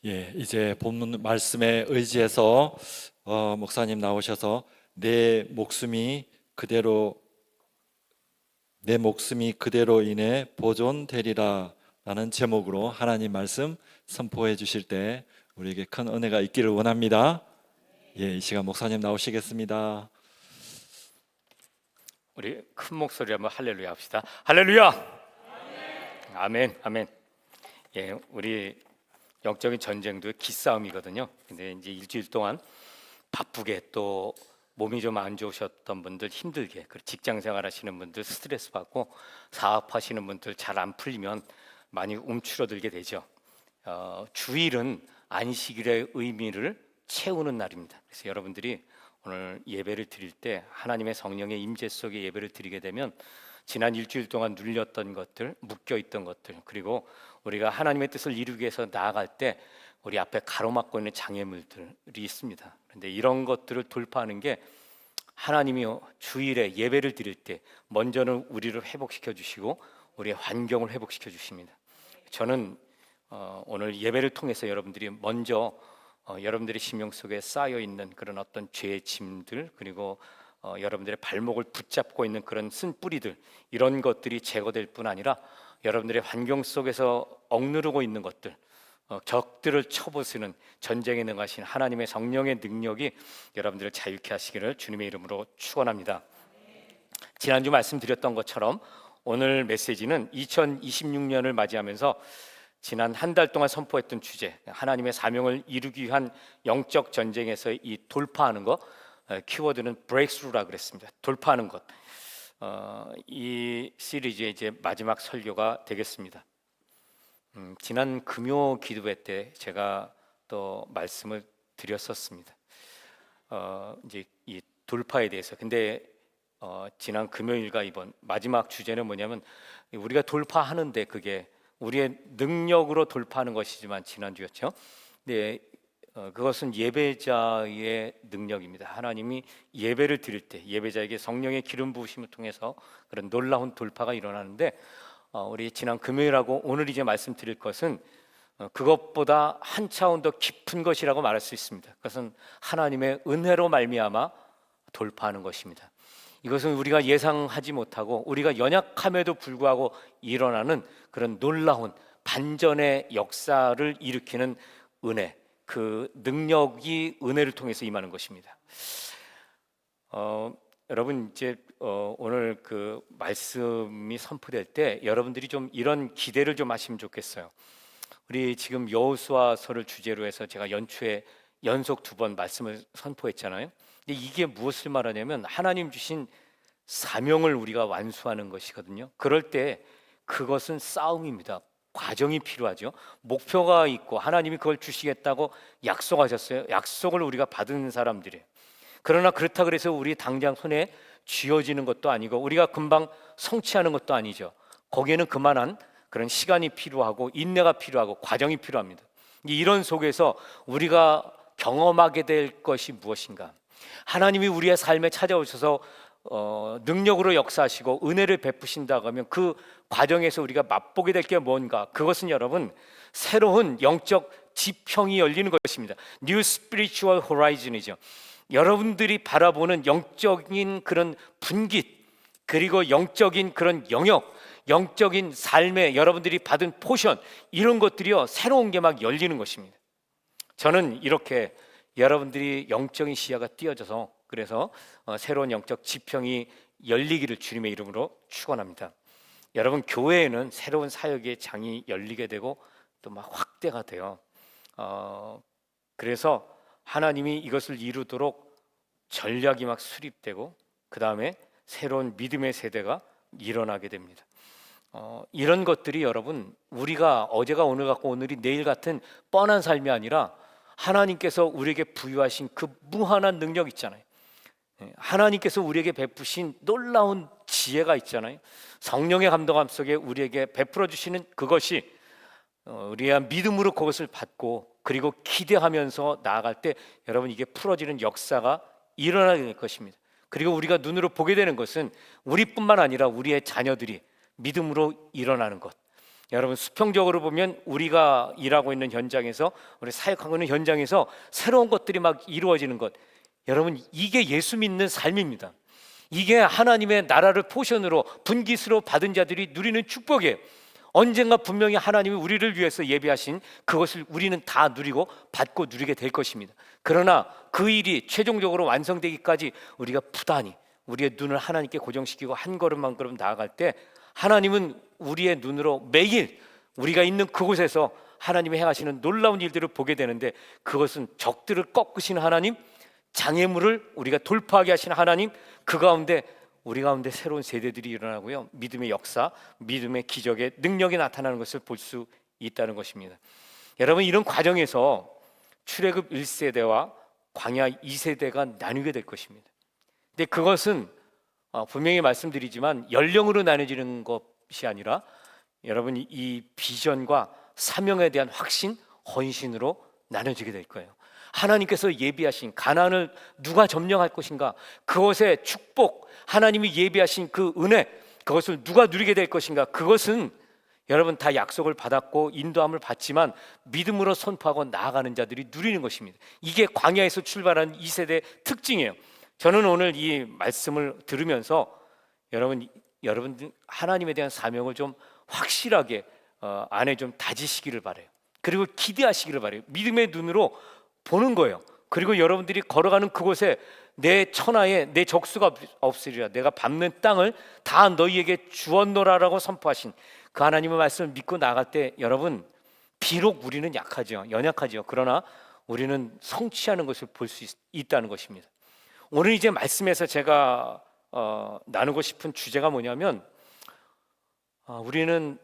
이제 본문 말씀에 의지해서 목사님 나오셔서 내 목숨이 그대로 인해 보존되리라 라는 제목으로 하나님 말씀 선포해 주실 때 우리에게 큰 은혜가 있기를 원합니다. 이 시간 목사님 나오시겠습니다. 우리 큰 목소리로 한번 할렐루야 합시다. 할렐루야. 아멘. 아멘. 우리 영적인 전쟁도 기싸움이거든요. 근데 이제 일주일 동안 바쁘게 또 몸이 좀 안 좋으셨던 분들 힘들게, 그리고 직장 생활 하시는 분들 스트레스 받고 사업하시는 분들 잘 안 풀리면 많이 움츠러들게 되죠. 주일은 안식일의 의미를 채우는 날입니다. 그래서 여러분들이 오늘 예배를 드릴 때 하나님의 성령의 임재 속에 예배를 드리게 되면 지난 일주일 동안 눌렸던 것들, 묶여있던 것들, 그리고 우리가 하나님의 뜻을 이루기 위해서 나아갈 때 우리 앞에 가로막고 있는 장애물들이 있습니다. 그런데 이런 것들을 돌파하는 게 하나님이 주일에 예배를 드릴 때 먼저는 우리를 회복시켜 주시고 우리의 환경을 회복시켜 주십니다. 저는 오늘 예배를 통해서 여러분들이 먼저 여러분들의 심령 속에 쌓여 있는 그런 어떤 죄의 짐들, 그리고 여러분들의 발목을 붙잡고 있는 그런 쓴뿌리들, 이런 것들이 제거될 뿐 아니라 여러분들의 환경 속에서 억누르고 있는 것들, 적들을 쳐부수는 전쟁에 능하신 하나님의 성령의 능력이 여러분들을 자유케 하시기를 주님의 이름으로 축원합니다. 지난주 말씀드렸던 것처럼 오늘 메시지는 2026년을 맞이하면서 지난 한 달 동안 선포했던 주제, 하나님의 사명을 이루기 위한 영적 전쟁에서 이 돌파하는 것, 키워드는 breakthrough라 그랬습니다. 돌파하는 것. 이 시리즈의 이제 마지막 설교가 되겠습니다. 지난 금요 기도회 때 제가 또 말씀을 드렸었습니다. 이제 이 돌파에 대해서. 근데 지난 금요일과 이번 마지막 주제는 뭐냐면, 우리가 돌파하는데 그게 우리의 능력으로 돌파하는 것이지만 지난주였죠. 근데 그것은 예배자의 능력입니다. 하나님이 예배를 드릴 때 예배자에게 성령의 기름 부으심을 통해서 그런 놀라운 돌파가 일어나는데, 우리 지난 금요일하고 오늘 이제 말씀드릴 것은 그것보다 한 차원 더 깊은 것이라고 말할 수 있습니다. 그것은 하나님의 은혜로 말미암아 돌파하는 것입니다. 이것은 우리가 예상하지 못하고 우리가 연약함에도 불구하고 일어나는 그런 놀라운 반전의 역사를 일으키는 은혜, 그 능력이 은혜를 통해서 임하는 것입니다. 여러분 이제 오늘 그 말씀이 선포될 때 여러분들이 좀 이런 기대를 좀 하시면 좋겠어요. 우리 지금 여호수아서를 주제로 해서 제가 연초에 연속 2번 말씀을 선포했잖아요. 근데 이게 무엇을 말하냐면 하나님 주신 사명을 우리가 완수하는 것이거든요. 그럴 때 그것은 싸움입니다. 과정이 필요하죠. 목표가 있고 하나님이 그걸 주시겠다고 약속하셨어요. 약속을 우리가 받은 사람들이에요. 그러나 그렇다 그래서 우리 당장 손에 쥐어지는 것도 아니고 우리가 금방 성취하는 것도 아니죠. 거기에는 그만한 그런 시간이 필요하고 인내가 필요하고 과정이 필요합니다. 이런 속에서 우리가 경험하게 될 것이 무엇인가? 하나님이 우리의 삶에 찾아오셔서 능력으로 역사하시고 은혜를 베푸신다고 하면 그 과정에서 우리가 맛보게 될 게 뭔가? 그것은 여러분 새로운 영적 지평이 열리는 것입니다. New Spiritual Horizon이죠. 여러분들이 바라보는 영적인 그런 분깃, 그리고 영적인 그런 영역, 영적인 삶에 여러분들이 받은 포션, 이런 것들이요 새로운 게 막 열리는 것입니다. 저는 이렇게 여러분들이 영적인 시야가 띄어져서 그래서 새로운 영적 지평이 열리기를 주님의 이름으로 축원합니다. 여러분 교회에는 새로운 사역의 장이 열리게 되고 또 막 확대가 돼요. 그래서 하나님이 이것을 이루도록 전략이 막 수립되고 그 다음에 새로운 믿음의 세대가 일어나게 됩니다. 이런 것들이 여러분 우리가 어제가 오늘 같고 오늘이 내일 같은 뻔한 삶이 아니라 하나님께서 우리에게 부여하신 그 무한한 능력 있잖아요. 하나님께서 우리에게 베푸신 놀라운 지혜가 있잖아요. 성령의 감동함 속에 우리에게 베풀어 주시는 그것이 우리의 믿음으로 그것을 받고 그리고 기대하면서 나아갈 때 여러분 이게 풀어지는 역사가 일어나게 될 것입니다. 그리고 우리가 눈으로 보게 되는 것은 우리뿐만 아니라 우리의 자녀들이 믿음으로 일어나는 것. 여러분 수평적으로 보면 우리가 일하고 있는 현장에서, 우리 사역하고 있는 현장에서 새로운 것들이 막 이루어지는 것, 여러분 이게 예수 믿는 삶입니다. 이게 하나님의 나라를 포션으로 분깃으로 받은 자들이 누리는 축복이에요. 언젠가 분명히 하나님이 우리를 위해서 예비하신 그것을 우리는 다 누리고 받고 누리게 될 것입니다. 그러나 그 일이 최종적으로 완성되기까지 우리가 부단히 우리의 눈을 하나님께 고정시키고 한 걸음 한 걸음 나아갈 때, 하나님은 우리의 눈으로 매일 우리가 있는 그곳에서 하나님이 행하시는 놀라운 일들을 보게 되는데, 그것은 적들을 꺾으시는 하나님, 장애물을 우리가 돌파하게 하시는 하나님, 그 가운데 우리 가운데 새로운 세대들이 일어나고요, 믿음의 역사, 믿음의 기적의 능력이 나타나는 것을 볼 수 있다는 것입니다. 여러분, 이런 과정에서 출애굽 1세대와 광야 2세대가 나뉘게 될 것입니다. 근데 그것은 분명히 말씀드리지만 연령으로 나눠지는 것이 아니라, 여러분 이 비전과 사명에 대한 확신, 헌신으로 나눠지게 될 거예요. 하나님께서 예비하신 가나안을 누가 점령할 것인가, 그것의 축복, 하나님이 예비하신 그 은혜, 그것을 누가 누리게 될 것인가, 그것은 여러분 다 약속을 받았고 인도함을 받지만 믿음으로 선포하고 나아가는 자들이 누리는 것입니다. 이게 광야에서 출발한 2세대 특징이에요. 저는 오늘 이 말씀을 들으면서 여러분 하나님에 대한 사명을 좀 확실하게 안에 좀 다지시기를 바라요. 그리고 기대하시기를 바라요. 믿음의 눈으로 보는 거예요. 그리고 여러분들이 걸어가는 그곳에 내 천하에 내 적수가 없으리라, 내가 밟는 땅을 다 너희에게 주었노라라고 선포하신 그 하나님의 말씀을 믿고 나갈 때, 여러분 비록 우리는 약하죠, 연약하죠. 그러나 우리는 성취하는 것을 볼 수 있다는 것입니다. 오늘 이제 말씀에서 제가 나누고 싶은 주제가 뭐냐면, 우리는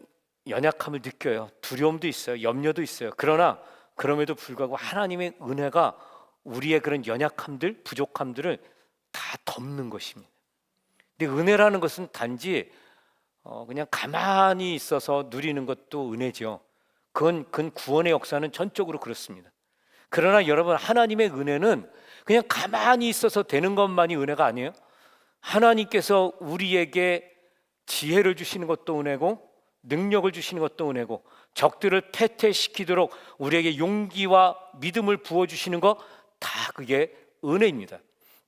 연약함을 느껴요. 두려움도 있어요. 염려도 있어요. 그러나 그럼에도 불구하고 하나님의 은혜가 우리의 그런 연약함들, 부족함들을 다 덮는 것입니다. 근데 은혜라는 것은 단지 그냥 가만히 있어서 누리는 것도 은혜죠. 그건 구원의 역사는 전적으로 그렇습니다. 그러나 여러분, 하나님의 은혜는 그냥 가만히 있어서 되는 것만이 은혜가 아니에요. 하나님께서 우리에게 지혜를 주시는 것도 은혜고, 능력을 주시는 것도 은혜고, 적들을 패퇴시키도록 우리에게 용기와 믿음을 부어주시는 것, 다 그게 은혜입니다.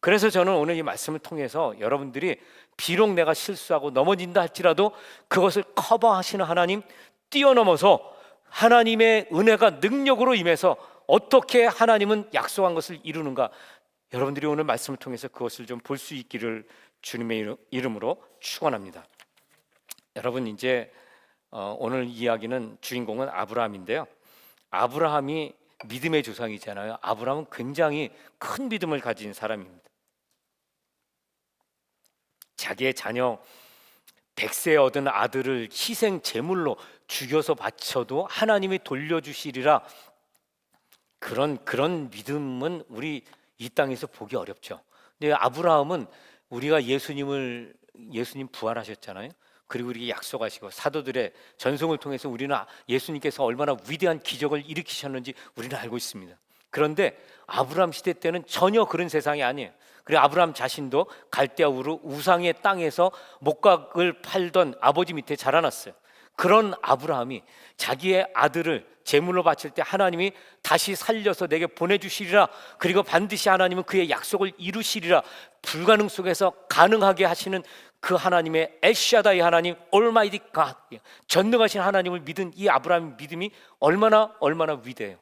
그래서 저는 오늘 이 말씀을 통해서 여러분들이 비록 내가 실수하고 넘어진다 할지라도 그것을 커버하시는 하나님, 뛰어넘어서 하나님의 은혜가 능력으로 임해서 어떻게 하나님은 약속한 것을 이루는가, 여러분들이 오늘 말씀을 통해서 그것을 좀 볼 수 있기를 주님의 이름으로 축원합니다. 여러분, 이제 오늘 이야기는 주인공은 아브라함인데요, 아브라함이 믿음의 조상이잖아요. 아브라함은 굉장히 큰 믿음을 가진 사람입니다. 자기의 자녀 100세 얻은 아들을 희생 제물로 죽여서 바쳐도 하나님이 돌려주시리라, 그런 믿음은 우리 이 땅에서 보기 어렵죠. 근데 아브라함은 우리가 예수님 부활하셨잖아요. 그리고 우리에게 약속하시고 사도들의 전송을 통해서 우리는 예수님께서 얼마나 위대한 기적을 일으키셨는지 우리는 알고 있습니다. 그런데 아브라함 시대 때는 전혀 그런 세상이 아니에요. 그리고 아브라함 자신도 갈대아 우르 우상의 땅에서 목각을 팔던 아버지 밑에 자라났어요. 그런 아브라함이 자기의 아들을 제물로 바칠 때 하나님이 다시 살려서 내게 보내주시리라, 그리고 반드시 하나님은 그의 약속을 이루시리라, 불가능 속에서 가능하게 하시는 그 하나님의 엘샤다이 하나님, 올마이티 갓, 전능하신 하나님을 믿은 이 아브라함의 믿음이 얼마나 위대해요.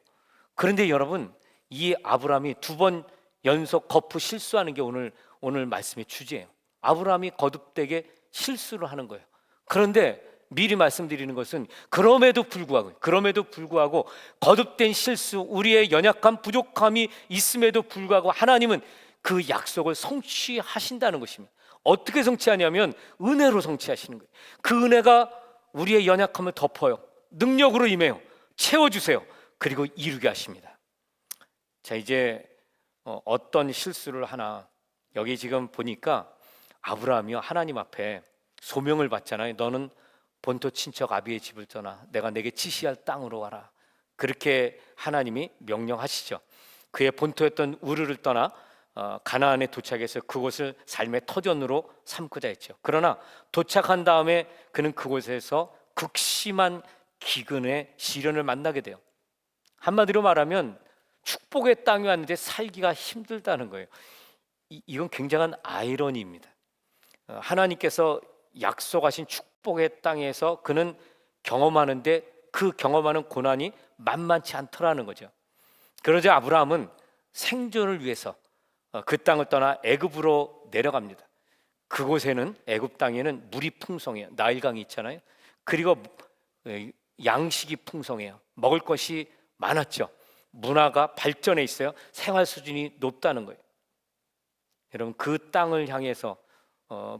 그런데 여러분, 이 아브라함이 2번 연속 거푸 실수하는 게 오늘 말씀의 주제예요. 아브라함이 거듭되게 실수를 하는 거예요. 그런데 미리 말씀드리는 것은 그럼에도 불구하고 거듭된 실수, 우리의 연약함, 부족함이 있음에도 불구하고 하나님은 그 약속을 성취하신다는 것입니다. 어떻게 성취하냐면 은혜로 성취하시는 거예요. 그 은혜가 우리의 연약함을 덮어요. 능력으로 임해요. 채워주세요. 그리고 이루게 하십니다. 자, 이제 어떤 실수를 하나, 여기 지금 보니까 아브라함이요, 하나님 앞에 소명을 받잖아요. 너는 본토 친척 아비의 집을 떠나 내가 내게 지시할 땅으로 와라. 그렇게 하나님이 명령하시죠. 그의 본토였던 우르를 떠나 가나안에 도착해서 그곳을 삶의 터전으로 삼고자 했죠. 그러나 도착한 다음에 그는 그곳에서 극심한 기근의 시련을 만나게 돼요. 한마디로 말하면 축복의 땅에 왔는데 살기가 힘들다는 거예요. 이건 굉장한 아이러니입니다. 하나님께서 약속하신 축복의 땅에서 그는 경험하는데 그 경험하는 고난이 만만치 않더라는 거죠. 그러자 아브라함은 생존을 위해서 그 땅을 떠나 애굽으로 내려갑니다. 그곳에는 애굽 땅에는 물이 풍성해요. 나일강이 있잖아요. 그리고 양식이 풍성해요. 먹을 것이 많았죠. 문화가 발전해 있어요. 생활 수준이 높다는 거예요. 여러분, 그 땅을 향해서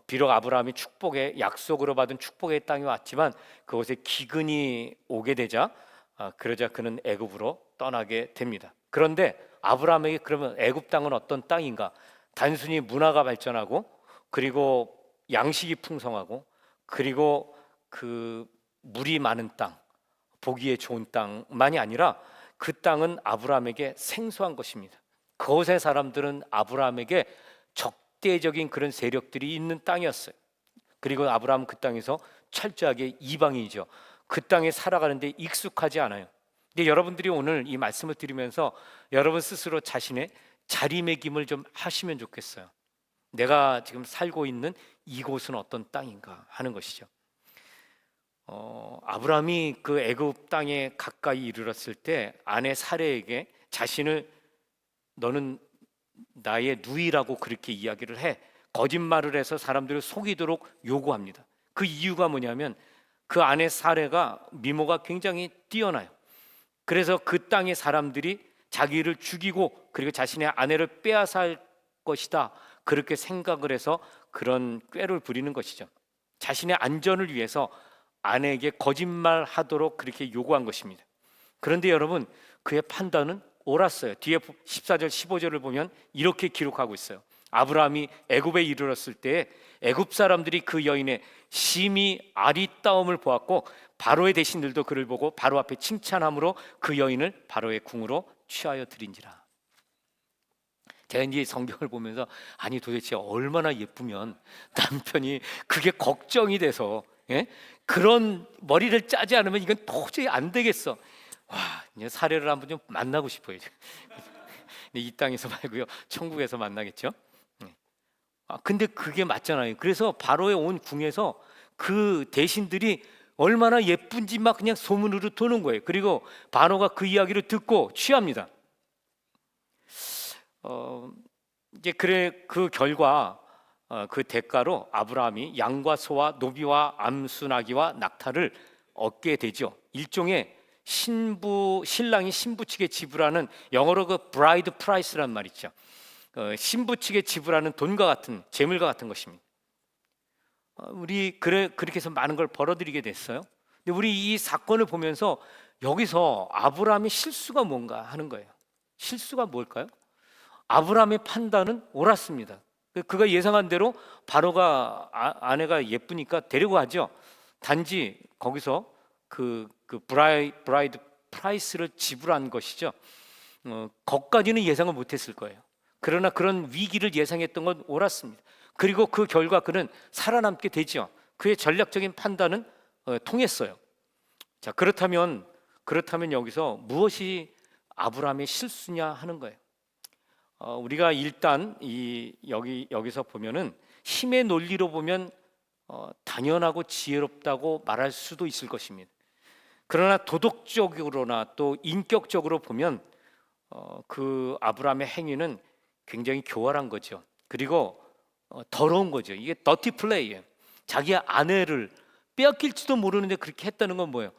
비록 아브라함이 축복의 약속으로 받은 축복의 땅에 왔지만 그곳에 기근이 오게 되자 그러자 그는 애굽으로 떠나게 됩니다. 그런데 아브라함에게 그러면 애굽 땅은 어떤 땅인가? 단순히 문화가 발전하고 그리고 양식이 풍성하고 그리고 그 물이 많은 땅, 보기에 좋은 땅만이 아니라 그 땅은 아브라함에게 생소한 것입니다. 그곳의 사람들은 아브라함에게 적대적인 그런 세력들이 있는 땅이었어요. 그리고 아브라함은 그 땅에서 철저하게 이방인이죠. 그 땅에 살아가는데 익숙하지 않아요. 근데 여러분들이 오늘 이 말씀을 들으면서 여러분 스스로 자신의 자리매김을 좀 하시면 좋겠어요. 내가 지금 살고 있는 이곳은 어떤 땅인가 하는 것이죠. 아브라함이 그 애굽 땅에 가까이 이르렀을 때 아내 사레에게 자신을 너는 나의 누이라고 그렇게 이야기를 해 거짓말을 해서 사람들을 속이도록 요구합니다. 그 이유가 뭐냐면 그 아내 사레가 미모가 굉장히 뛰어나요. 그래서 그 땅의 사람들이 자기를 죽이고 그리고 자신의 아내를 빼앗아 할 것이다 그렇게 생각을 해서 그런 꾀를 부리는 것이죠. 자신의 안전을 위해서 아내에게 거짓말하도록 그렇게 요구한 것입니다. 그런데 여러분, 그의 판단은 옳았어요. 뒤에 14절 15절을 보면 이렇게 기록하고 있어요. 아브라함이 애굽에 이르렀을 때 애굽 사람들이 그 여인의 심히 아리따움을 보았고 바로의 대신들도 그를 보고 바로 앞에 칭찬함으로 그 여인을 바로의 궁으로 취하여 드린지라. 제가 이제 성경을 보면서 아니 도대체 얼마나 예쁘면 남편이 그게 걱정이 돼서 그런 머리를 짜지 않으면 이건 도저히 안 되겠어. 와, 이제 사례를 한번 좀 만나고 싶어요. 이 땅에서 말고요, 천국에서 만나겠죠. 근데 그게 맞잖아요. 그래서 바로의 온 궁에서 그 대신들이 얼마나 예쁜지 막 그냥 소문으로 도는 거예요. 그리고 바로가 그 이야기를 듣고 취합니다. 이제 그래 그 결과 그 대가로 아브라함이 양과 소와 노비와 암수 나귀와 낙타를 얻게 되죠. 일종의 신랑이 신부 측에 지불하는 영어로 그 브라이드 프라이스란 말 있죠. 신부 측에 지불하는 돈과 같은 재물과 같은 것입니다. 우리 그렇게 해서 많은 걸 벌어들이게 됐어요. 근데 우리 이 사건을 보면서 여기서 아브라함의 실수가 뭔가 하는 거예요. 실수가 뭘까요? 아브라함의 판단은 옳았습니다. 그가 예상한 대로 바로가 아내가 예쁘니까 데리고 가죠. 단지 거기서 그 브라이드 프라이스를 지불한 것이죠. 거기까지는 예상을 못했을 거예요. 그러나 그런 위기를 예상했던 건 옳았습니다. 그리고 그 결과 그는 살아남게 되죠. 그의 전략적인 판단은 통했어요. 자, 그렇다면 여기서 무엇이 아브라함의 실수냐 하는 거예요. 우리가 일단 여기서 보면은 힘의 논리로 보면 당연하고 지혜롭다고 말할 수도 있을 것입니다. 그러나 도덕적으로나 또 인격적으로 보면 그 아브라함의 행위는 굉장히 교활한 거죠. 그리고 더러운 거죠. 이게 더티 플레이예요. 자기의 아내를 빼앗길지도 모르는데 그렇게 했다는 건 뭐예요?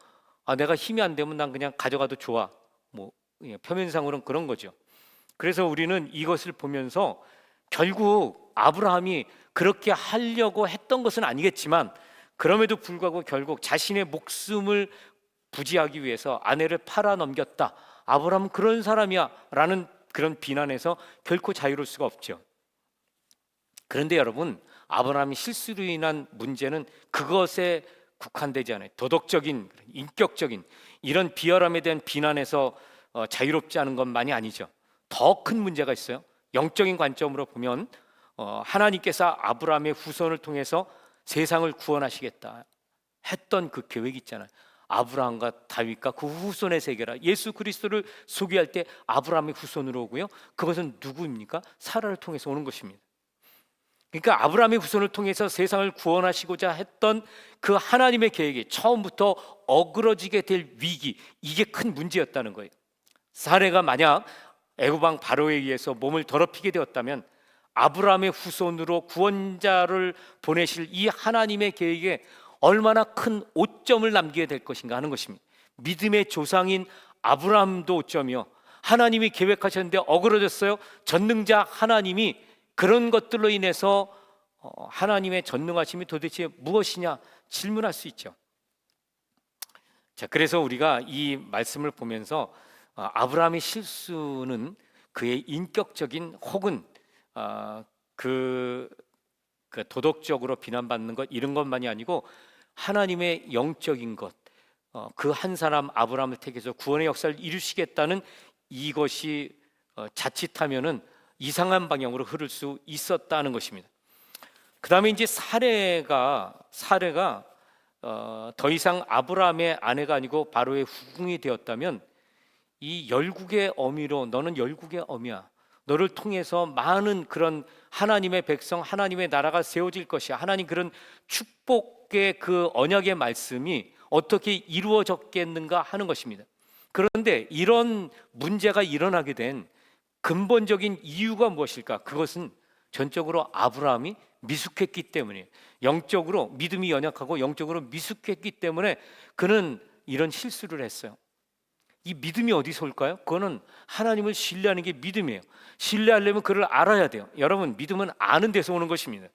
내가 힘이 안 되면 난 그냥 가져가도 좋아. 표면상으로는 그런 거죠. 그래서 우리는 이것을 보면서 결국 아브라함이 그렇게 하려고 했던 것은 아니겠지만 그럼에도 불구하고 결국 자신의 목숨을 부지하기 위해서 아내를 팔아 넘겼다. 아브라함은 그런 사람이야 라는 그런 비난에서 결코 자유로울 수가 없죠. 그런데 여러분, 아브라함이 실수로 인한 문제는 그것에 국한되지 않아요. 도덕적인, 인격적인 이런 비열함에 대한 비난에서 자유롭지 않은 것만이 아니죠. 더 큰 문제가 있어요. 영적인 관점으로 보면 하나님께서 아브라함의 후손을 통해서 세상을 구원하시겠다 했던 그 계획이 있잖아요. 아브라함과 다윗과 그 후손의 세계라. 예수 그리스도를 소개할 때 아브라함의 후손으로 오고요. 그것은 누구입니까? 사라를 통해서 오는 것입니다. 그러니까 아브라함의 후손을 통해서 세상을 구원하시고자 했던 그 하나님의 계획이 처음부터 어그러지게 될 위기, 이게 큰 문제였다는 거예요. 사레가 만약 애굽 왕 바로에 의해서 몸을 더럽히게 되었다면 아브라함의 후손으로 구원자를 보내실 이 하나님의 계획에 얼마나 큰 오점을 남기게 될 것인가 하는 것입니다. 믿음의 조상인 아브라함도 오점이요, 하나님이 계획하셨는데 어그러졌어요. 전능자 하나님이 그런 것들로 인해서 하나님의 전능하심이 도대체 무엇이냐 질문할 수 있죠. 자, 그래서 우리가 이 말씀을 보면서 아브라함의 실수는 그의 인격적인 혹은 그 도덕적으로 비난받는 것, 이런 것만이 아니고 하나님의 영적인 것, 그 한 사람 아브라함을 택해서 구원의 역사를 이루시겠다는 이것이 자칫하면은 이상한 방향으로 흐를 수 있었다는 것입니다. 그 다음에 이제 사레가 더 이상 아브라함의 아내가 아니고 바로의 후궁이 되었다면 이 열국의 어미로, 너는 열국의 어미야, 너를 통해서 많은 그런 하나님의 백성, 하나님의 나라가 세워질 것이야, 하나님 그런 축복의 그 언약의 말씀이 어떻게 이루어졌겠는가 하는 것입니다. 그런데 이런 문제가 일어나게 된 근본적인 이유가 무엇일까? 그것은 전적으로 아브라함이 미숙했기 때문이에요. 영적으로 믿음이 연약하고 영적으로 미숙했기 때문에 그는 이런 실수를 했어요. 이 믿음이 어디서 올까요? 그거는 하나님을 신뢰하는 게 믿음이에요. 신뢰하려면 그를 알아야 돼요. 여러분, 믿음은 아는 데서 오는 것입니다.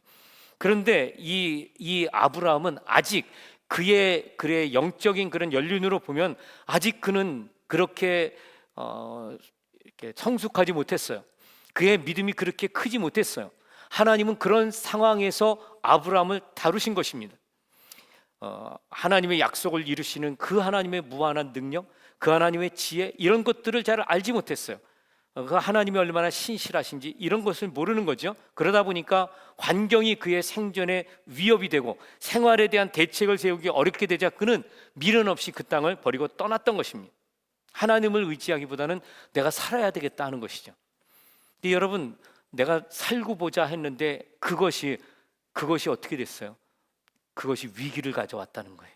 그런데 이 아브라함은 아직 그의 영적인 그런 연륜으로 보면 아직 그는 그렇게 이렇게 성숙하지 못했어요. 그의 믿음이 그렇게 크지 못했어요. 하나님은 그런 상황에서 아브라함을 다루신 것입니다. 하나님의 약속을 이루시는 그 하나님의 무한한 능력, 그 하나님의 지혜, 이런 것들을 잘 알지 못했어요. 그 하나님이 얼마나 신실하신지 이런 것을 모르는 거죠. 그러다 보니까 환경이 그의 생존에 위협이 되고 생활에 대한 대책을 세우기 어렵게 되자 그는 미련 없이 그 땅을 버리고 떠났던 것입니다. 하나님을 의지하기보다는 내가 살아야 되겠다 하는 것이죠. 근데 여러분, 내가 살고 보자 했는데 그것이 어떻게 됐어요? 그것이 위기를 가져왔다는 거예요.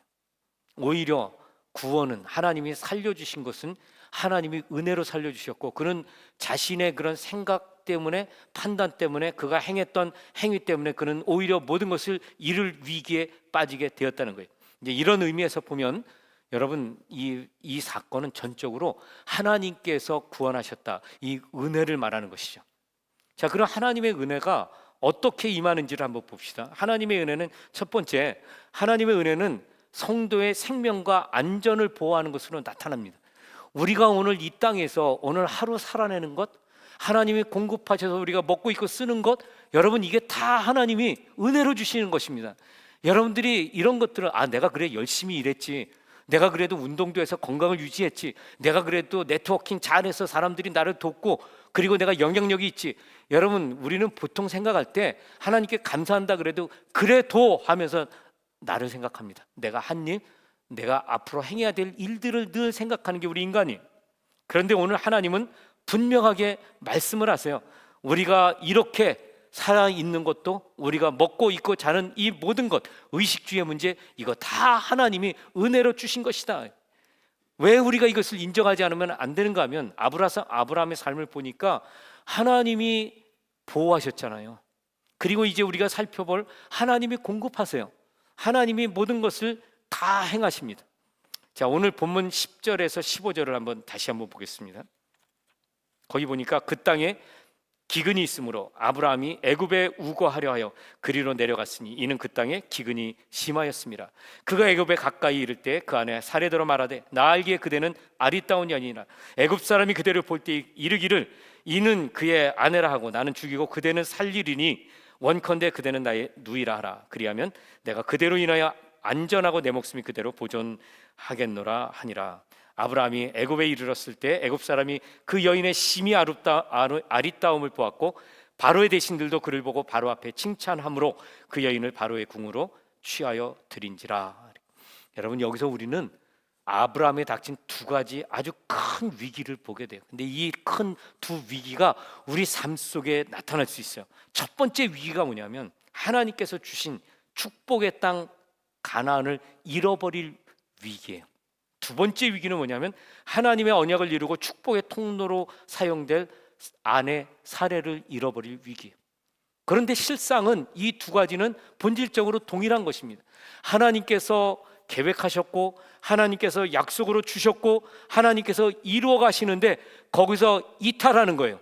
오히려 구원은, 하나님이 살려주신 것은 하나님이 은혜로 살려주셨고, 그는 자신의 그런 생각 때문에, 판단 때문에, 그가 행했던 행위 때문에 그는 오히려 모든 것을 잃을 위기에 빠지게 되었다는 거예요. 이제 이런 의미에서 보면 여러분, 이 사건은 전적으로 하나님께서 구원하셨다, 이 은혜를 말하는 것이죠. 자, 그럼 하나님의 은혜가 어떻게 임하는지를 한번 봅시다. 하나님의 은혜는, 첫 번째, 하나님의 은혜는 성도의 생명과 안전을 보호하는 것으로 나타납니다. 우리가 오늘 이 땅에서 오늘 하루 살아내는 것, 하나님이 공급하셔서 우리가 먹고 있고 쓰는 것, 여러분, 이게 다 하나님이 은혜로 주시는 것입니다. 여러분들이 이런 것들을, 내가 그래 열심히 일했지, 내가 그래도 운동도 해서 건강을 유지했지, 내가 그래도 네트워킹 잘해서 사람들이 나를 돕고, 그리고 내가 영향력이 있지. 여러분, 우리는 보통 생각할 때 하나님께 감사한다 그래도 하면서 나를 생각합니다. 내가 한 일, 내가 앞으로 행해야 될 일들을 늘 생각하는 게 우리 인간이에요. 그런데 오늘 하나님은 분명하게 말씀을 하세요. 우리가 이렇게 살아있는 것도, 우리가 먹고 있고 자는 이 모든 것, 의식주의 문제, 이거 다 하나님이 은혜로 주신 것이다. 왜 우리가 이것을 인정하지 않으면 안 되는가 하면, 아브라함의 삶을 보니까 하나님이 보호하셨잖아요. 그리고 이제 우리가 살펴볼, 하나님이 공급하세요. 하나님이 모든 것을 다 행하십니다. 자, 오늘 본문 10절에서 15절을 다시 한번 보겠습니다. 거기 보니까 그 땅에 기근이 있으므로 아브라함이 애굽에 우거하려 하여 그리로 내려갔으니 이는 그 땅에 기근이 심하였습니다. 그가 애굽에 가까이 이를 때 그 안에 사례대로 말하되, 나 알기에 그대는 아리따운 여인이라 애굽 사람이 그대를 볼 때 이르기를 이는 그의 아내라 하고 나는 죽이고 그대는 살리리니 원컨대 그대는 나의 누이라 하라. 그리하면 내가 그대로 인하여 안전하고 내 목숨이 그대로 보존하겠노라 하니라. 아브라함이 애굽에 이르렀을 때 애굽 사람이 그 여인의 심히 아리따움을 보았고 바로의 대신들도 그를 보고 바로 앞에 칭찬함으로 그 여인을 바로의 궁으로 취하여 드린지라. 여러분, 여기서 우리는 아브라함에 닥친 두 가지 아주 큰 위기를 보게 돼요. 근데 이 큰 두 위기가 우리 삶 속에 나타날 수 있어요. 첫 번째 위기가 뭐냐면 하나님께서 주신 축복의 땅 가나안을 잃어버릴 위기예요. 두 번째 위기는 뭐냐면 하나님의 언약을 이루고 축복의 통로로 사용될 아내 사례를 잃어버릴 위기예요. 그런데 실상은 이 두 가지는 본질적으로 동일한 것입니다. 하나님께서 계획하셨고 하나님께서 약속으로 주셨고 하나님께서 이루어 가시는데 거기서 이탈하는 거예요.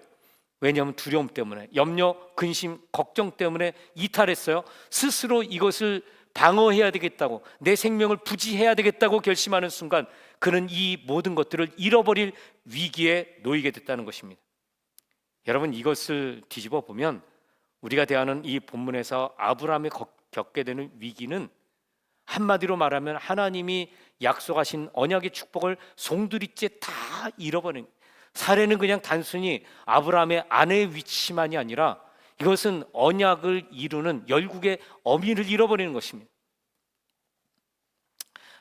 왜냐하면 두려움 때문에, 염려, 근심, 걱정 때문에 이탈했어요. 스스로 이것을 방어해야 되겠다고, 내 생명을 부지해야 되겠다고 결심하는 순간 그는 이 모든 것들을 잃어버릴 위기에 놓이게 됐다는 것입니다. 여러분, 이것을 뒤집어 보면 우리가 대하는 이 본문에서 아브라함이 겪게 되는 위기는 한마디로 말하면 하나님이 약속하신 언약의 축복을 송두리째 다 잃어버린, 사례는 그냥 단순히 아브라함의 아내의 위치만이 아니라 이것은 언약을 이루는 열국의 어미를 잃어버리는 것입니다.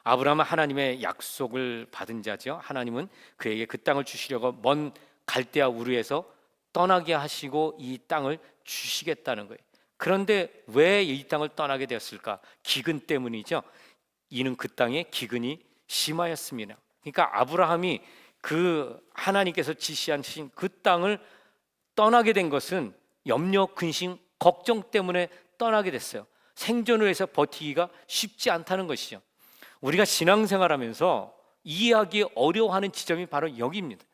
아브라함은 하나님의 약속을 받은 자죠. 하나님은 그에게 그 땅을 주시려고 먼 갈대아 우르에서 떠나게 하시고 이 땅을 주시겠다는 거예요. 그런데 왜 이 땅을 떠나게 되었을까? 기근 때문이죠. 이는 그 땅에 기근이 심하였습니다. 그러니까 아브라함이 그 하나님께서 지시하신 그 땅을 떠나게 된 것은 염려, 근심, 걱정 때문에 떠나게 됐어요. 생존을 위해서 버티기가 쉽지 않다는 것이죠. 우리가 신앙생활하면서 이해하기 어려워하는 지점이 바로 여기입니다.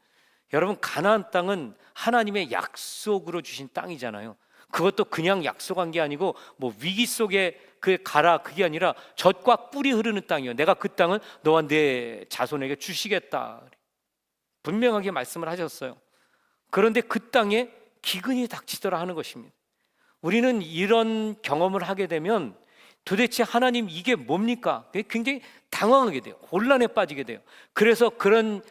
여러분, 가나안 땅은 하나님의 약속으로 주신 땅이잖아요. 그것도 그냥 약속한 게 아니고 뭐 위기 속에 그 가라, 그게 아니라 젖과 꿀이 흐르는 땅이요. 내가 그 땅을 너와 내 자손에게 주시겠다, 분명하게 말씀을 하셨어요. 그런데 그 땅에 기근이 닥치더라 하는 것입니다. 우리는 이런 경험을 하게 되면 도대체 하나님 이게 뭡니까? 굉장히 당황하게 돼요. 혼란에 빠지게 돼요. 그래서 그런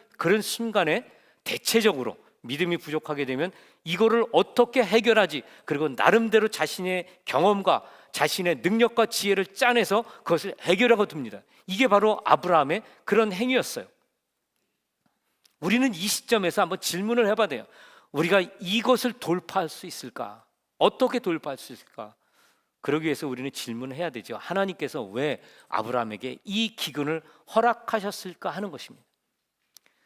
순간에 대체적으로 믿음이 부족하게 되면 이거를 어떻게 해결하지? 그리고 나름대로 자신의 경험과 자신의 능력과 지혜를 짜내서 그것을 해결하고 듭니다. 이게 바로 아브라함의 그런 행위였어요. 우리는 이 시점에서 한번 질문을 해봐야 돼요. 우리가 이것을 돌파할 수 있을까? 어떻게 돌파할 수 있을까? 그러기 위해서 우리는 질문을 해야 되죠. 하나님께서 왜 아브라함에게 이 기근을 허락하셨을까 하는 것입니다.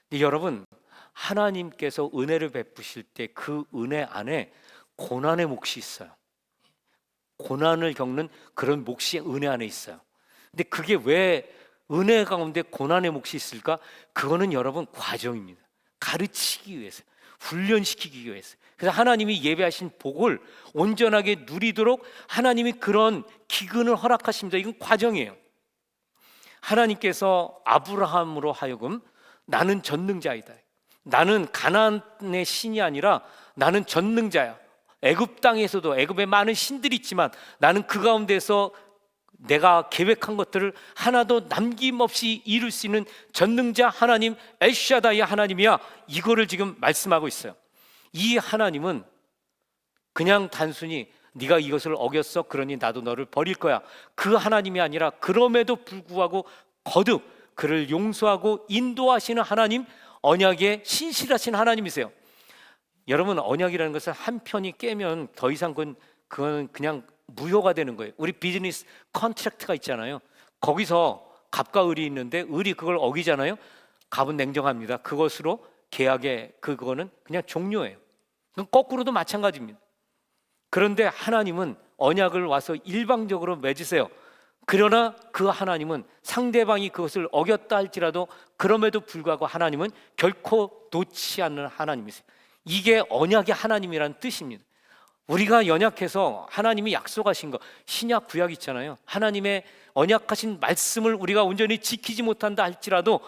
근데 여러분, 하나님께서 은혜를 베푸실 때 그 은혜 안에 고난의 몫이 있어요. 고난을 겪는 그런 몫이 은혜 안에 있어요. 근데 그게 왜 은혜 가운데 고난의 몫이 있을까? 그거는 여러분 과정입니다. 가르치기 위해서, 훈련시키기 위해서. 그래서 하나님이 예배하신 복을 온전하게 누리도록 하나님이 그런 기근을 허락하십니다. 이건 과정이에요. 하나님께서 아브라함으로 하여금 나는 전능자이다, 나는 가나안의 신이 아니라 나는 전능자야, 애굽 땅에서도 애굽에 많은 신들이 있지만 나는 그 가운데서 내가 계획한 것들을 하나도 남김없이 이룰 수 있는 전능자 하나님, 엘샤다이 하나님이야, 이거를 지금 말씀하고 있어요. 이 하나님은 그냥 단순히 네가 이것을 어겼어, 그러니 나도 너를 버릴 거야, 그 하나님이 아니라 그럼에도 불구하고 거듭 그를 용서하고 인도하시는 하나님, 언약에 신실하신 하나님이세요. 여러분, 언약이라는 것은 한 편이 깨면 더 이상 그건 그냥 무효가 되는 거예요. 우리 비즈니스 컨트랙트가 있잖아요. 거기서 갑과 을이 있는데 을이 그걸 어기잖아요. 갑은 냉정합니다. 그것으로 계약의 그거는 그냥 종료예요. 그건 거꾸로도 마찬가지입니다. 그런데 하나님은 언약을 와서 일방적으로 맺으세요. 그러나 그 하나님은 상대방이 그것을 어겼다 할지라도 그럼에도 불구하고 하나님은 결코 놓지 않는 하나님이세요. 이게 언약의 하나님이라는 뜻입니다. 우리가 연약해서 하나님이 약속하신 거, 신약 구약 있잖아요. 하나님의 언약하신 말씀을 우리가 온전히 지키지 못한다 할지라도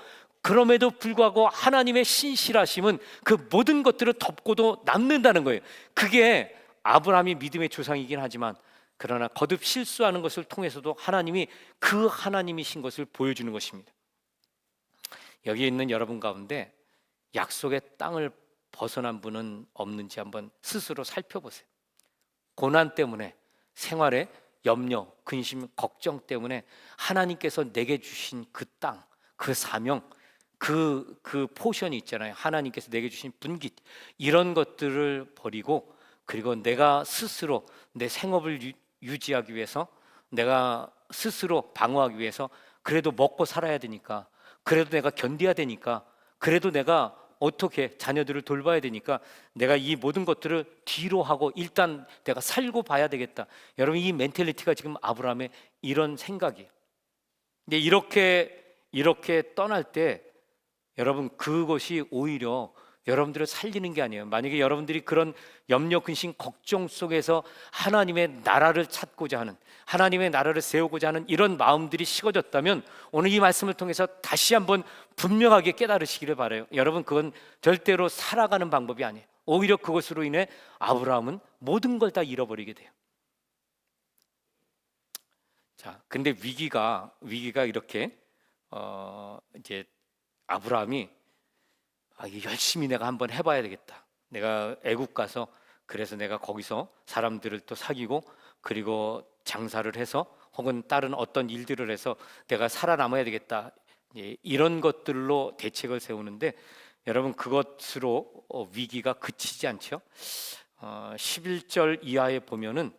그럼에도 불구하고 하나님의 신실하심은 그 모든 것들을 덮고도 남는다는 거예요. 그게 아브라함이 믿음의 조상이긴 하지만 그러나 거듭 실수하는 것을 통해서도 하나님이 그 하나님이신 것을 보여주는 것입니다. 여기 있는 여러분 가운데 약속의 땅을 벗어난 분은 없는지 한번 스스로 살펴보세요. 고난 때문에, 생활에 염려, 근심, 걱정 때문에 하나님께서 내게 주신 그 땅, 그 사명, 그 포션이 있잖아요. 하나님께서 내게 주신 분깃, 이런 것들을 버리고, 그리고 내가 스스로 내 생업을 유지하기 위해서, 내가 스스로 방어하기 위해서, 그래도 먹고 살아야 되니까, 그래도 내가 견뎌야 되니까, 그래도 내가 어떻게 자녀들을 돌봐야 되니까 내가 이 모든 것들을 뒤로 하고 일단 내가 살고 봐야 되겠다. 여러분, 이 멘탈리티가 지금 아브라함의 이런 생각이에요. 근데 이렇게 떠날 때 여러분, 그것이 오히려 여러분들을 살리는 게 아니에요. 만약에 여러분들이 그런 염려, 근심, 걱정 속에서 하나님의 나라를 찾고자 하는, 하나님의 나라를 세우고자 하는 이런 마음들이 식어졌다면 오늘 이 말씀을 통해서 다시 한번 분명하게 깨달으시기를 바라요. 여러분, 그건 절대로 살아가는 방법이 아니에요. 오히려 그것으로 인해 아브라함은 모든 걸 다 잃어버리게 돼요. 자, 근데 위기가 이렇게 이제 아브라함이 열심히 내가 한번 해봐야 되겠다. 내가 애국 가서, 그래서 내가 거기서 사람들을 또 사귀고, 그리고 장사를 해서, 혹은 다른 어떤 일들을 해서 내가 살아남아야 되겠다. 이런 것들로 대책을 세우는데, 여러분, 그것으로 위기가 그치지 않죠. 11절 이하에 보면은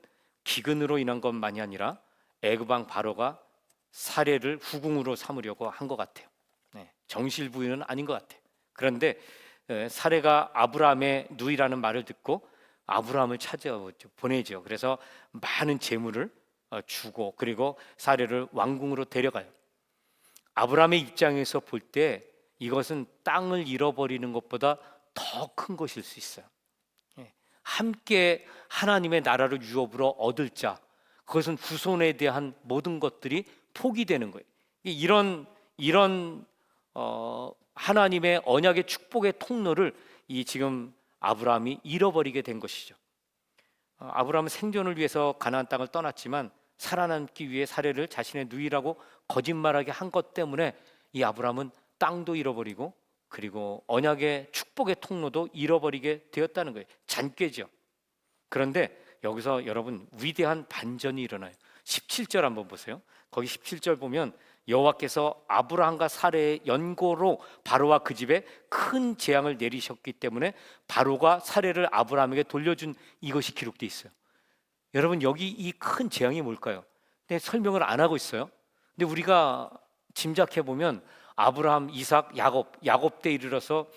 기근으로 인한 것만이 아니라 애굽 왕 바로가 사례를 후궁으로 삼으려고 한 것 같아요. 정실부인은 아닌 것 같아요. 그런데 사례가 아브라함의 누이라는 말을 듣고 아브라함을 찾아 보내죠. 그래서 많은 재물을 주고, 그리고 사례를 왕궁으로 데려가요. 아브라함의 입장에서 볼 때 이것은 땅을 잃어버리는 것보다 더 큰 것일 수 있어요. 함께 하나님의 나라를 유업으로 얻을 자, 그것은 후손에 대한 모든 것들이 포기되는 거예요. 이런 하나님의 언약의 축복의 통로를 이 지금 아브라함이 잃어버리게 된 것이죠. 아브라함은 생존을 위해서 가나안 땅을 떠났지만 살아남기 위해 사례를 자신의 누이라고 거짓말하게 한 것 때문에 이 아브라함은 땅도 잃어버리고, 그리고 언약의 축복의 통로도 잃어버리게 되었다는 거예요. 잔꾀죠. 그런데 여기서 여러분, 위대한 반전이 일어나요. 17절 한번 보세요. 거기 17절 보면 여호와께서 아브라함과 사레의 연고로 바로와 그 집에 큰 재앙을 내리셨기 때문에 바로가 사레를 아브라함에게 돌려준, 이것이 기록되어 있어요. 여러분, 여기 이 큰 재앙이 뭘까요? 근데 설명을 안 하고 있어요. 근데 우리가 짐작해 보면 아브라함, 이삭, 야곱 때 이르러서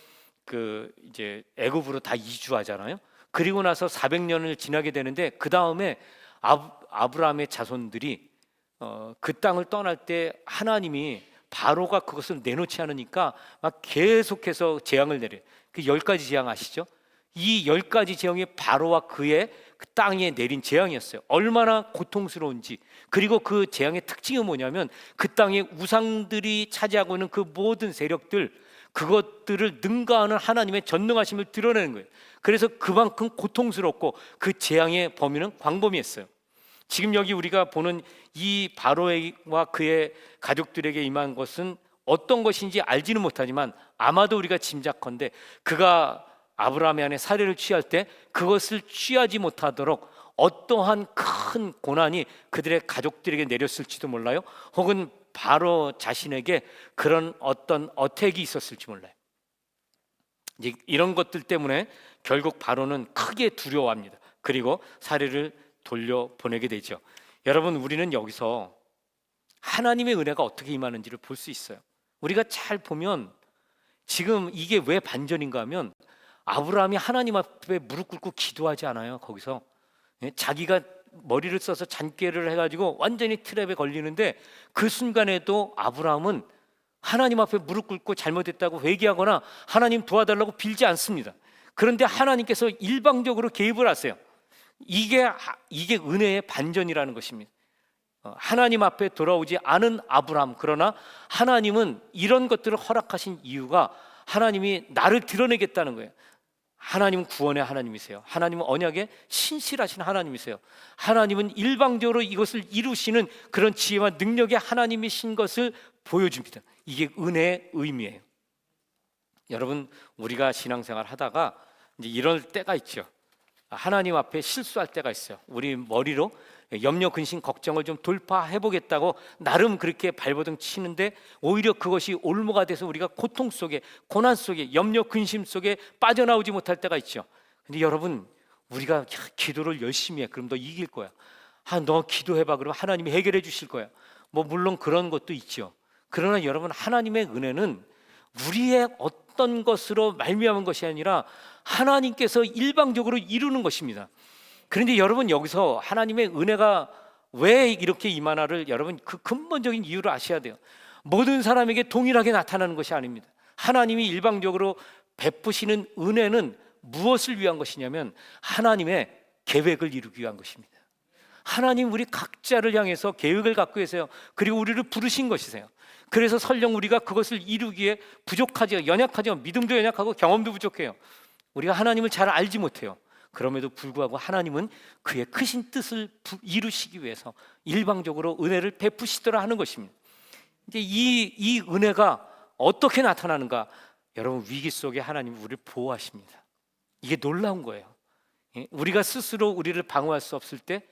이제 애굽으로 다 이주하잖아요. 그리고 나서 400년을 지나게 되는데 그 다음에 아브라함의 자손들이 그 땅을 떠날 때 하나님이 바로가 그것을 내놓지 않으니까 막 계속해서 재앙을 내려요. 그 10가지 재앙 아시죠? 이 10가지 재앙이 바로와 그의 그 땅에 내린 재앙이었어요. 얼마나 고통스러운지. 그리고 그 재앙의 특징이 뭐냐면 그 땅에 우상들이 차지하고 있는 그 모든 세력들, 그것들을 능가하는 하나님의 전능하심을 드러내는 거예요. 그래서 그만큼 고통스럽고 그 재앙의 범위는 광범위했어요. 지금 여기 우리가 보는 이 바로와 그의 가족들에게 임한 것은 어떤 것인지 알지는 못하지만 아마도 우리가 짐작컨대 그가 아브라함의 아내 사례를 취할 때 그것을 취하지 못하도록 어떠한 큰 고난이 그들의 가족들에게 내렸을지도 몰라요. 혹은 바로 자신에게 그런 어떤 어택이 있었을지 몰라요. 이제 이런 것들 때문에 결국 바로는 크게 두려워합니다. 그리고 사례를 돌려보내게 되죠. 여러분, 우리는 여기서 하나님의 은혜가 어떻게 임하는지를 볼 수 있어요. 우리가 잘 보면 지금 이게 왜 반전인가 하면 아브라함이 하나님 앞에 무릎 꿇고 기도하지 않아요. 거기서 자기가 머리를 써서 잔꾀를 해가지고 완전히 트랩에 걸리는데 그 순간에도 아브라함은 하나님 앞에 무릎 꿇고 잘못했다고 회개하거나 하나님 도와달라고 빌지 않습니다. 그런데 하나님께서 일방적으로 개입을 하세요. 이게 은혜의 반전이라는 것입니다. 하나님 앞에 돌아오지 않은 아브라함, 그러나 하나님은 이런 것들을 허락하신 이유가 하나님이 나를 드러내겠다는 거예요. 하나님은 구원의 하나님이세요. 하나님은 언약에 신실하신 하나님이세요. 하나님은 일방적으로 이것을 이루시는 그런 지혜와 능력의 하나님이신 것을 보여줍니다. 이게 은혜의 의미예요. 여러분, 우리가 신앙생활 하다가 이제 이럴 때가 있죠. 하나님 앞에 실수할 때가 있어요. 우리 머리로 염려, 근심, 걱정을 좀 돌파해 보겠다고 나름 그렇게 발버둥 치는데 오히려 그것이 올무가 돼서 우리가 고통 속에, 고난 속에, 염려, 근심 속에 빠져나오지 못할 때가 있죠. 근데 여러분, 우리가 기도를 열심히 해, 그럼 너 이길 거야. 너 기도해봐, 그러면 하나님이 해결해 주실 거야. 뭐 물론 그런 것도 있죠. 그러나 여러분, 하나님의 은혜는 우리의 어떤 것으로 말미암은 것이 아니라 하나님께서 일방적으로 이루는 것입니다. 그런데 여러분, 여기서 하나님의 은혜가 왜 이렇게 임하나를 여러분 그 근본적인 이유를 아셔야 돼요. 모든 사람에게 동일하게 나타나는 것이 아닙니다. 하나님이 일방적으로 베푸시는 은혜는 무엇을 위한 것이냐면 하나님의 계획을 이루기 위한 것입니다. 하나님 우리 각자를 향해서 계획을 갖고 계세요. 그리고 우리를 부르신 것이세요. 그래서 설령 우리가 그것을 이루기에 부족하죠, 연약하죠, 믿음도 연약하고 경험도 부족해요. 우리가 하나님을 잘 알지 못해요. 그럼에도 불구하고 하나님은 그의 크신 뜻을 이루시기 위해서 일방적으로 은혜를 베푸시더라 하는 것입니다. 이제 이 은혜가 어떻게 나타나는가? 여러분, 위기 속에 하나님은 우리를 보호하십니다. 이게 놀라운 거예요. 우리가 스스로 우리를 방어할 수 없을 때,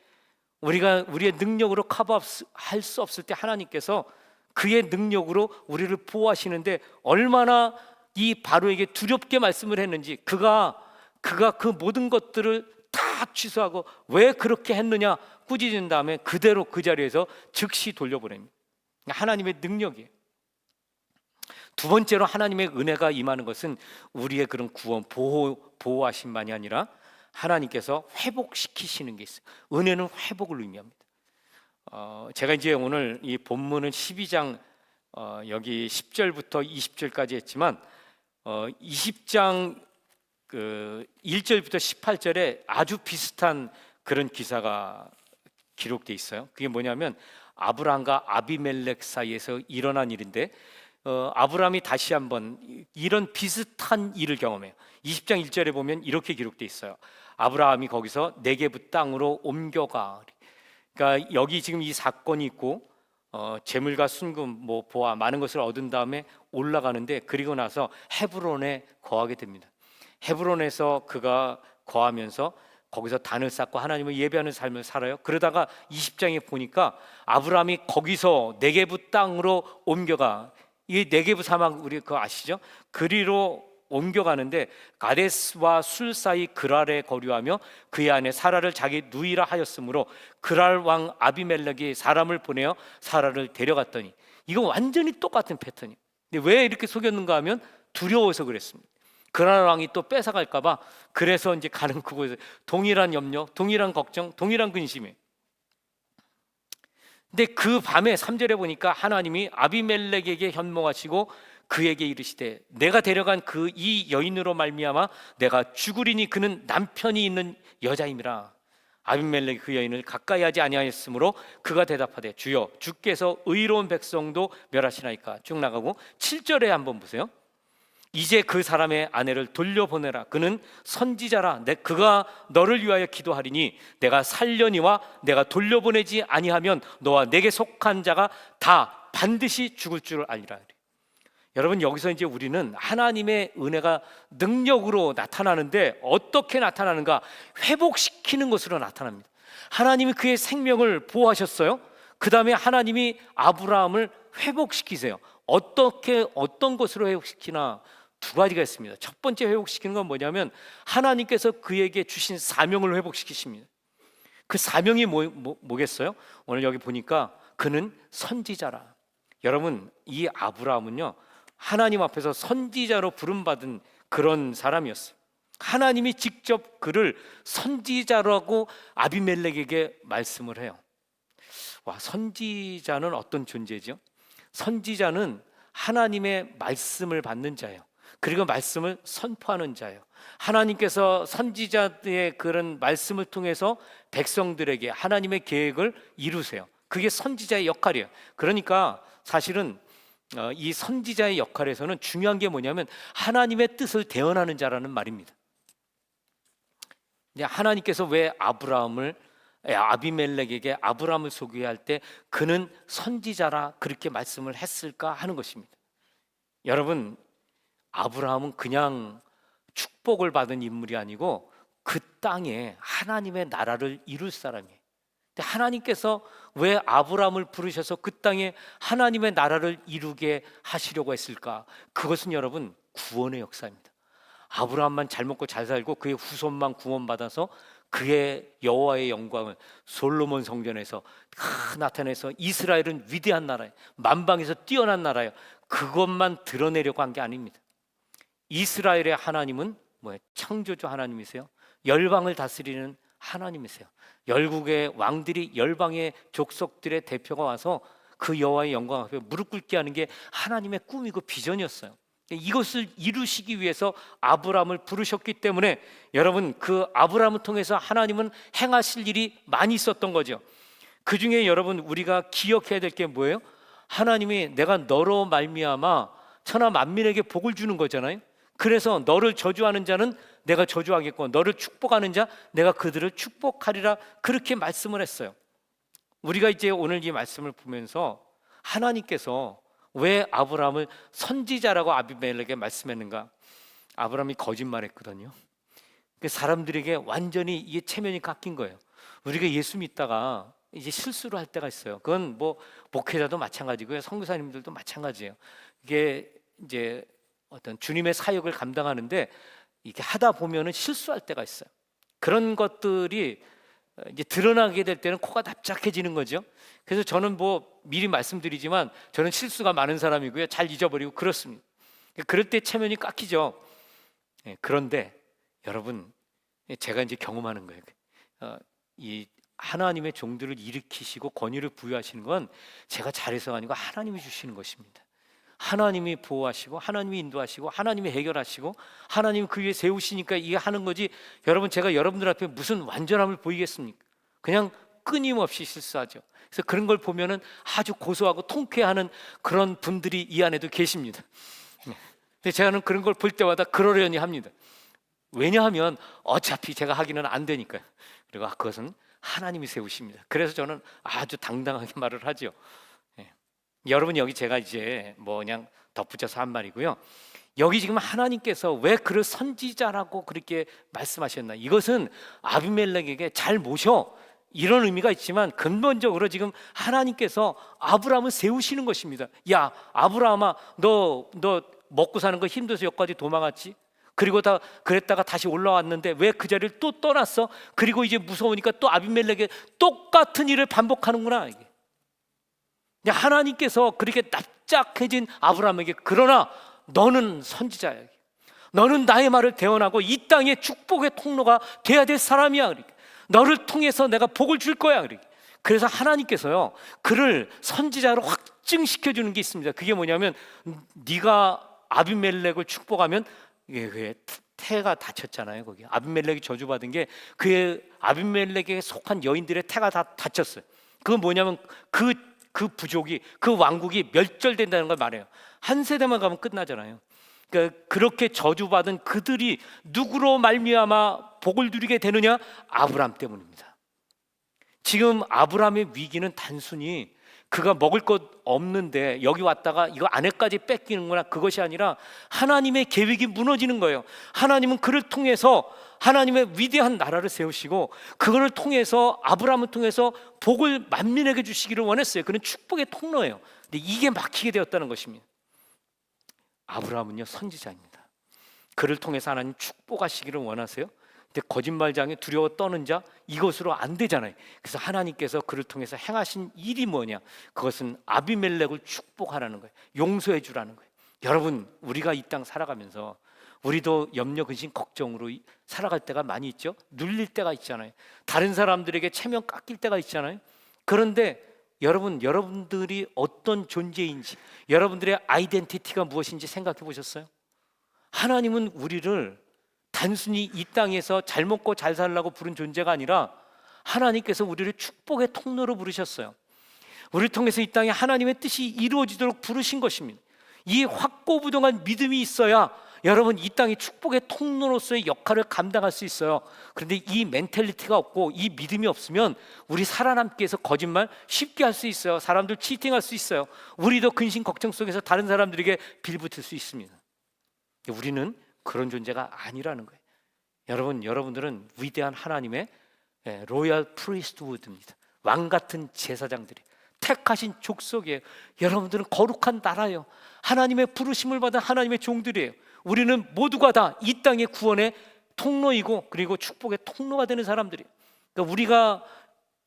우리가 우리의 능력으로 커버할 수 없을 때 하나님께서 그의 능력으로 우리를 보호하시는데 얼마나 이 바로에게 두렵게 말씀을 했는지, 그가 그 모든 것들을 다 취소하고 왜 그렇게 했느냐 꾸짖은 다음에 그대로 그 자리에서 즉시 돌려보냅니다. 하나님의 능력이에요. 두 번째로 하나님의 은혜가 임하는 것은 우리의 그런 구원, 보호하심만이 아니라 하나님께서 회복시키시는 게 있어요. 은혜는 회복을 의미합니다. 제가 이제 오늘 이 본문은 12장 여기 10절부터 20절까지 했지만 20장 그 1절부터 18절에 아주 비슷한 그런 기사가 기록돼 있어요. 그게 뭐냐면 아브라함과 아비멜렉 사이에서 일어난 일인데 아브라함이 다시 한번 이런 비슷한 일을 경험해요. 20장 1절에 보면 이렇게 기록돼 있어요. 아브라함이 거기서 네게브 땅으로 옮겨가. 그러니까 여기 지금 이 사건이 있고 재물과 순금, 뭐 보아 많은 것을 얻은 다음에 올라가는데, 그리고 나서 헤브론에 거하게 됩니다. 헤브론에서 그가 거하면서 거기서 단을 쌓고 하나님을 예배하는 삶을 살아요. 그러다가 20장에 보니까 아브라함이 거기서 네게브 땅으로 옮겨가. 이 네게브 사막 우리 그거 아시죠? 그리로 옮겨가는데 가데스와 술 사이 그랄에 거류하며 그의 아내 사라를 자기 누이라 하였으므로 그랄 왕 아비멜렉이 사람을 보내어 사라를 데려갔더니, 이거 완전히 똑같은 패턴이에요. 근데 왜 이렇게 속였는가 하면 두려워서 그랬습니다. 그랄 왕이 또 뺏어갈까봐. 그래서 이제 가는 그곳에 동일한 염려, 동일한 걱정, 동일한 근심에. 근데 그 밤에 3절에 보니까 하나님이 아비멜렉에게 현몽하시고 그에게 이르시되 내가 데려간 그 이 여인으로 말미암아 내가 죽으리니 그는 남편이 있는 여자임이라. 아비멜렉이 그 여인을 가까이 하지 아니하였으므로 그가 대답하되 주여 주께서 의로운 백성도 멸하시나이까. 쭉 나가고 7절에 한번 보세요. 이제 그 사람의 아내를 돌려보내라. 그는 선지자라. 그가 너를 위하여 기도하리니 내가 살려니와 내가 돌려보내지 아니하면 너와 내게 속한 자가 다 반드시 죽을 줄 알리라. 여러분, 여기서 이제 우리는 하나님의 은혜가 능력으로 나타나는데 어떻게 나타나는가? 회복시키는 것으로 나타납니다. 하나님이 그의 생명을 보호하셨어요. 그 다음에 하나님이 아브라함을 회복시키세요. 어떤 것으로 회복시키나? 두 가지가 있습니다. 첫 번째 회복시키는 건 뭐냐면 하나님께서 그에게 주신 사명을 회복시키십니다. 그 사명이 뭐겠어요? 오늘 여기 보니까 그는 선지자라. 여러분, 이 아브라함은요 하나님 앞에서 선지자로 부름받은 그런 사람이었어요. 하나님이 직접 그를 선지자라고 아비멜렉에게 말씀을 해요. 와, 선지자는 어떤 존재죠? 선지자는 하나님의 말씀을 받는 자예요. 그리고 말씀을 선포하는 자예요. 하나님께서 선지자의 그런 말씀을 통해서 백성들에게 하나님의 계획을 이루세요. 그게 선지자의 역할이에요. 그러니까 사실은 이 선지자의 역할에서는 중요한 게 뭐냐면 하나님의 뜻을 대언하는 자라는 말입니다. 하나님께서 왜 아비멜렉에게 아브라함을 소개할 때 그는 선지자라 그렇게 말씀을 했을까 하는 것입니다. 여러분, 아브라함은 그냥 축복을 받은 인물이 아니고 그 땅에 하나님의 나라를 이룰 사람이에요. 근데 하나님께서 왜 아브라함을 부르셔서 그 땅에 하나님의 나라를 이루게 하시려고 했을까? 그것은 여러분 구원의 역사입니다. 아브라함만 잘 먹고 잘 살고 그의 후손만 구원받아서 그의 여호와의 영광을 솔로몬 성전에서 나타내서 이스라엘은 위대한 나라예요, 만방에서 뛰어난 나라예요, 그것만 드러내려고 한 게 아닙니다. 이스라엘의 하나님은 뭐예요? 창조주 하나님이세요. 열방을 다스리는 하나님이세요. 열국의 왕들이 열방의 족속들의 대표가 와서 그 여호와의 영광 앞에 무릎 꿇게 하는 게 하나님의 꿈이고 비전이었어요. 이것을 이루시기 위해서 아브라함을 부르셨기 때문에 여러분, 그 아브라함을 통해서 하나님은 행하실 일이 많이 있었던 거죠. 그 중에 여러분 우리가 기억해야 될 게 뭐예요? 하나님이 내가 너로 말미암아 천하 만민에게 복을 주는 거잖아요. 그래서 너를 저주하는 자는 내가 저주하겠고 너를 축복하는 자 내가 그들을 축복하리라, 그렇게 말씀을 했어요. 우리가 이제 오늘 이 말씀을 보면서 하나님께서 왜 아브라함을 선지자라고 아비멜렉에게 말씀했는가? 아브라함이 거짓말했거든요. 사람들에게 완전히 이게 체면이 깎인 거예요. 우리가 예수 믿다가 이제 실수를 할 때가 있어요. 그건 뭐 목회자도 마찬가지고요, 선교사님들도 마찬가지예요. 이게 이제 어떤 주님의 사역을 감당하는데 이게 하다 보면은 실수할 때가 있어요. 그런 것들이 이제 드러나게 될 때는 코가 납작해지는 거죠. 그래서 저는 뭐 미리 말씀드리지만 저는 실수가 많은 사람이고요, 잘 잊어버리고 그렇습니다. 그럴 때 체면이 깎이죠. 그런데 여러분, 제가 이제 경험하는 거예요. 이 하나님의 종들을 일으키시고 권위를 부여하시는 건 제가 잘해서가 아니고 하나님이 주시는 것입니다. 하나님이 보호하시고 하나님이 인도하시고 하나님이 해결하시고 하나님이 그 위에 세우시니까 이게 하는 거지. 여러분, 제가 여러분들 앞에 무슨 완전함을 보이겠습니까? 그냥 끊임없이 실수하죠. 그래서 그런 걸 보면은 아주 고소하고 통쾌해하는 그런 분들이 이 안에도 계십니다. 근데 제가는 그런 걸 볼 때마다 그러려니 합니다. 왜냐하면 어차피 제가 하기는 안 되니까요. 그리고 그것은 하나님이 세우십니다. 그래서 저는 아주 당당하게 말을 하죠. 여러분, 여기 제가 이제 뭐 그냥 덧붙여서 한 말이고요. 여기 지금 하나님께서 왜 그를 선지자라고 그렇게 말씀하셨나? 이것은 아비멜렉에게 잘 모셔, 이런 의미가 있지만 근본적으로 지금 하나님께서 아브라함을 세우시는 것입니다. 야, 아브라함아, 너 먹고 사는 거 힘들어서 여기까지 도망왔지? 그리고 다 그랬다가 다시 올라왔는데 왜 그 자리를 또 떠났어? 그리고 이제 무서우니까 또 아비멜렉에 똑같은 일을 반복하는구나. 이게 하나님께서 그렇게 납작해진 아브라함에게, 그러나 너는 선지자야, 너는 나의 말을 대언하고 이 땅의 축복의 통로가 돼야 될 사람이야, 너를 통해서 내가 복을 줄 거야. 그래서 하나님께서요, 그를 선지자로 확증시켜주는 게 있습니다. 그게 뭐냐면, 네가 아비멜렉을 축복하면, 왜 태가 다쳤잖아요. 거기 아비멜렉이 저주받은 게 그의 아비멜렉에 속한 여인들의 태가 다 다쳤어요. 그건 뭐냐면 그 부족이, 그 왕국이 멸절된다는 걸 말해요. 한 세대만 가면 끝나잖아요. 그러니까 그렇게 저주받은 그들이 누구로 말미암아 복을 누리게 되느냐? 아브라함 때문입니다. 지금 아브라함의 위기는 단순히 그가 먹을 것 없는데 여기 왔다가 이거 아내까지 뺏기는구나, 그것이 아니라 하나님의 계획이 무너지는 거예요. 하나님은 그를 통해서 하나님의 위대한 나라를 세우시고 그걸 통해서, 아브라함을 통해서 복을 만민에게 주시기를 원했어요. 그는 축복의 통로예요. 근데 이게 막히게 되었다는 것입니다. 아브라함은요, 선지자입니다. 그를 통해서 하나님 축복하시기를 원하세요. 근데 거짓말장에 두려워 떠는 자, 이것으로 안 되잖아요. 그래서 하나님께서 그를 통해서 행하신 일이 뭐냐? 그것은 아비멜렉을 축복하라는 거예요. 용서해 주라는 거예요. 여러분, 우리가 이 땅 살아가면서 우리도 염려, 근심, 걱정으로 살아갈 때가 많이 있죠. 눌릴 때가 있잖아요. 다른 사람들에게 체면 깎일 때가 있잖아요. 그런데 여러분들이 어떤 존재인지, 여러분들의 아이덴티티가 무엇인지 생각해 보셨어요? 하나님은 우리를 단순히 이 땅에서 잘 먹고 잘 살라고 부른 존재가 아니라 하나님께서 우리를 축복의 통로로 부르셨어요. 우리를 통해서 이 땅에 하나님의 뜻이 이루어지도록 부르신 것입니다. 이 확고부동한 믿음이 있어야 여러분, 이 땅이 축복의 통로로서의 역할을 감당할 수 있어요. 그런데 이 멘탈리티가 없고 이 믿음이 없으면 우리 살아남기 위해서 거짓말 쉽게 할 수 있어요. 사람들 치팅할 수 있어요. 우리도 근심 걱정 속에서 다른 사람들에게 빌붙을 수 있습니다. 우리는 그런 존재가 아니라는 거예요. 여러분들은 위대한 하나님의 로얄 프리스트우드입니다. 왕 같은 제사장들이 택하신 족속이에요. 여러분들은 거룩한 나라예요. 하나님의 부르심을 받은 하나님의 종들이에요. 우리는 모두가 다 이 땅의 구원의 통로이고 그리고 축복의 통로가 되는 사람들이에요. 그러니까 우리가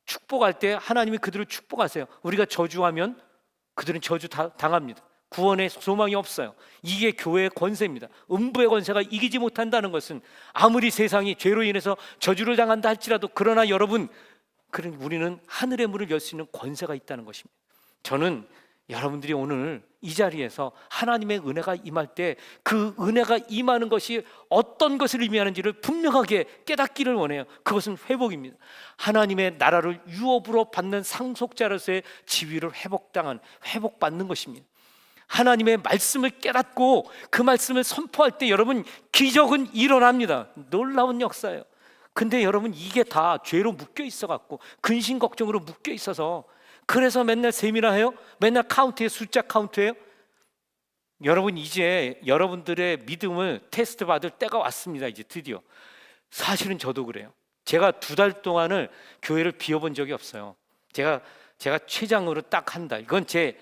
축복할 때 하나님이 그들을 축복하세요. 우리가 저주하면 그들은 저주 당합니다. 구원의 소망이 없어요. 이게 교회의 권세입니다. 음부의 권세가 이기지 못한다는 것은 아무리 세상이 죄로 인해서 저주를 당한다 할지라도, 그러나 여러분, 우리는 하늘의 문을 열 수 있는 권세가 있다는 것입니다. 저는 여러분들이 오늘 이 자리에서 하나님의 은혜가 임할 때 그 은혜가 임하는 것이 어떤 것을 의미하는지를 분명하게 깨닫기를 원해요. 그것은 회복입니다. 하나님의 나라를 유업으로 받는 상속자로서의 지위를 회복받는 것입니다. 하나님의 말씀을 깨닫고 그 말씀을 선포할 때 여러분, 기적은 일어납니다. 놀라운 역사예요. 근데 여러분, 이게 다 죄로 묶여 있어 갖고 근심 걱정으로 묶여 있어서, 그래서 맨날 세미나해요? 맨날 카운트해요? 숫자 카운트해요? 여러분, 이제 여러분들의 믿음을 테스트 받을 때가 왔습니다. 이제 드디어. 사실은 저도 그래요. 제가 2달 동안을 교회를 비워본 적이 없어요. 제가 최장으로 딱 한 달. 이건 제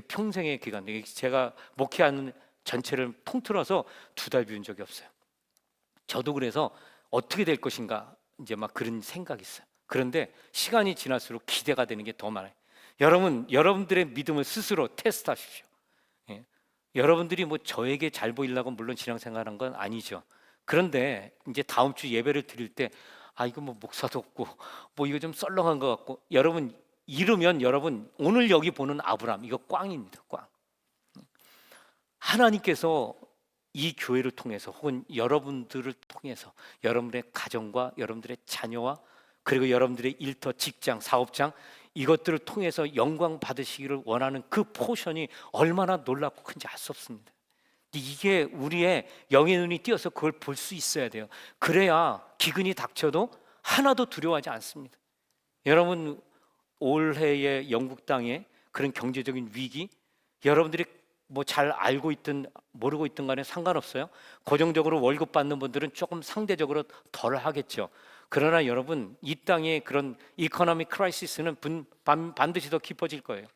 평생의 기간. 제가 목회하는 전체를 통틀어서 2달 비운 적이 없어요. 저도 그래서 어떻게 될 것인가 이제 막 그런 생각이 있어요. 그런데 시간이 지날수록 기대가 되는 게 더 많아요. 여러분들의 믿음을 스스로 테스트하십시오. 예. 여러분들이 뭐 저에게 잘 보이려고 물론 신앙생활한 건 아니죠. 그런데 이제 다음 주 예배를 드릴 때 이거 뭐 목사도 없고 뭐 이거 좀 썰렁한 것 같고, 여러분 이르면 여러분 오늘 여기 보는 아브라함, 이거 꽝입니다. 꽝. 하나님께서 이 교회를 통해서 혹은 여러분들을 통해서 여러분들의 가정과 여러분들의 자녀와 그리고 여러분들의 일터, 직장, 사업장, 이것들을 통해서 영광 받으시기를 원하는 그 포션이 얼마나 놀랍고 큰지 알 수 없습니다. 이게 우리의 영의 눈이 띄어서 그걸 볼 수 있어야 돼요. 그래야 기근이 닥쳐도 하나도 두려워하지 않습니다. 여러분, 올해의 영국 땅의 그런 경제적인 위기, 여러분들이 뭐 잘 알고 있든 모르고 있든 간에 상관없어요. 고정적으로 월급 받는 분들은 조금 상대적으로 덜 하겠죠. 그러나 여러분, 이 땅의 그런 이코노믹 크라이시스는 반드시 더 깊어질 거예요.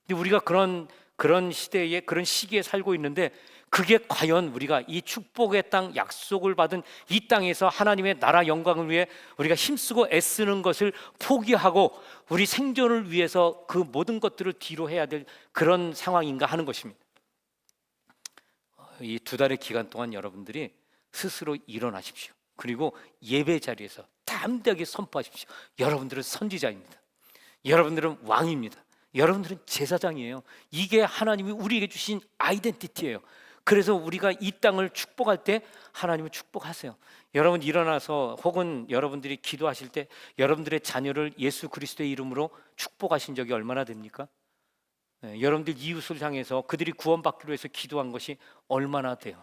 근데 우리가 그런 시대에, 그런 시기에 살고 있는데, 그게 과연 우리가 이 축복의 땅, 약속을 받은 이 땅에서 하나님의 나라 영광을 위해 우리가 힘쓰고 애쓰는 것을 포기하고 우리 생존을 위해서 그 모든 것들을 뒤로 해야 될 그런 상황인가 하는 것입니다. 이 2달의 기간 동안 여러분들이 스스로 일어나십시오. 그리고 예배 자리에서 담대하게 선포하십시오. 여러분들은 선지자입니다. 여러분들은 왕입니다. 여러분들은 제사장이에요. 이게 하나님이 우리에게 주신 아이덴티티예요. 그래서 우리가 이 땅을 축복할 때 하나님을 축복하세요. 여러분 일어나서 혹은 여러분들이 기도하실 때 여러분들의 자녀를 예수 그리스도의 이름으로 축복하신 적이 얼마나 됩니까? 여러분들 이웃을 향해서 그들이 구원받기로 해서 기도한 것이 얼마나 돼요?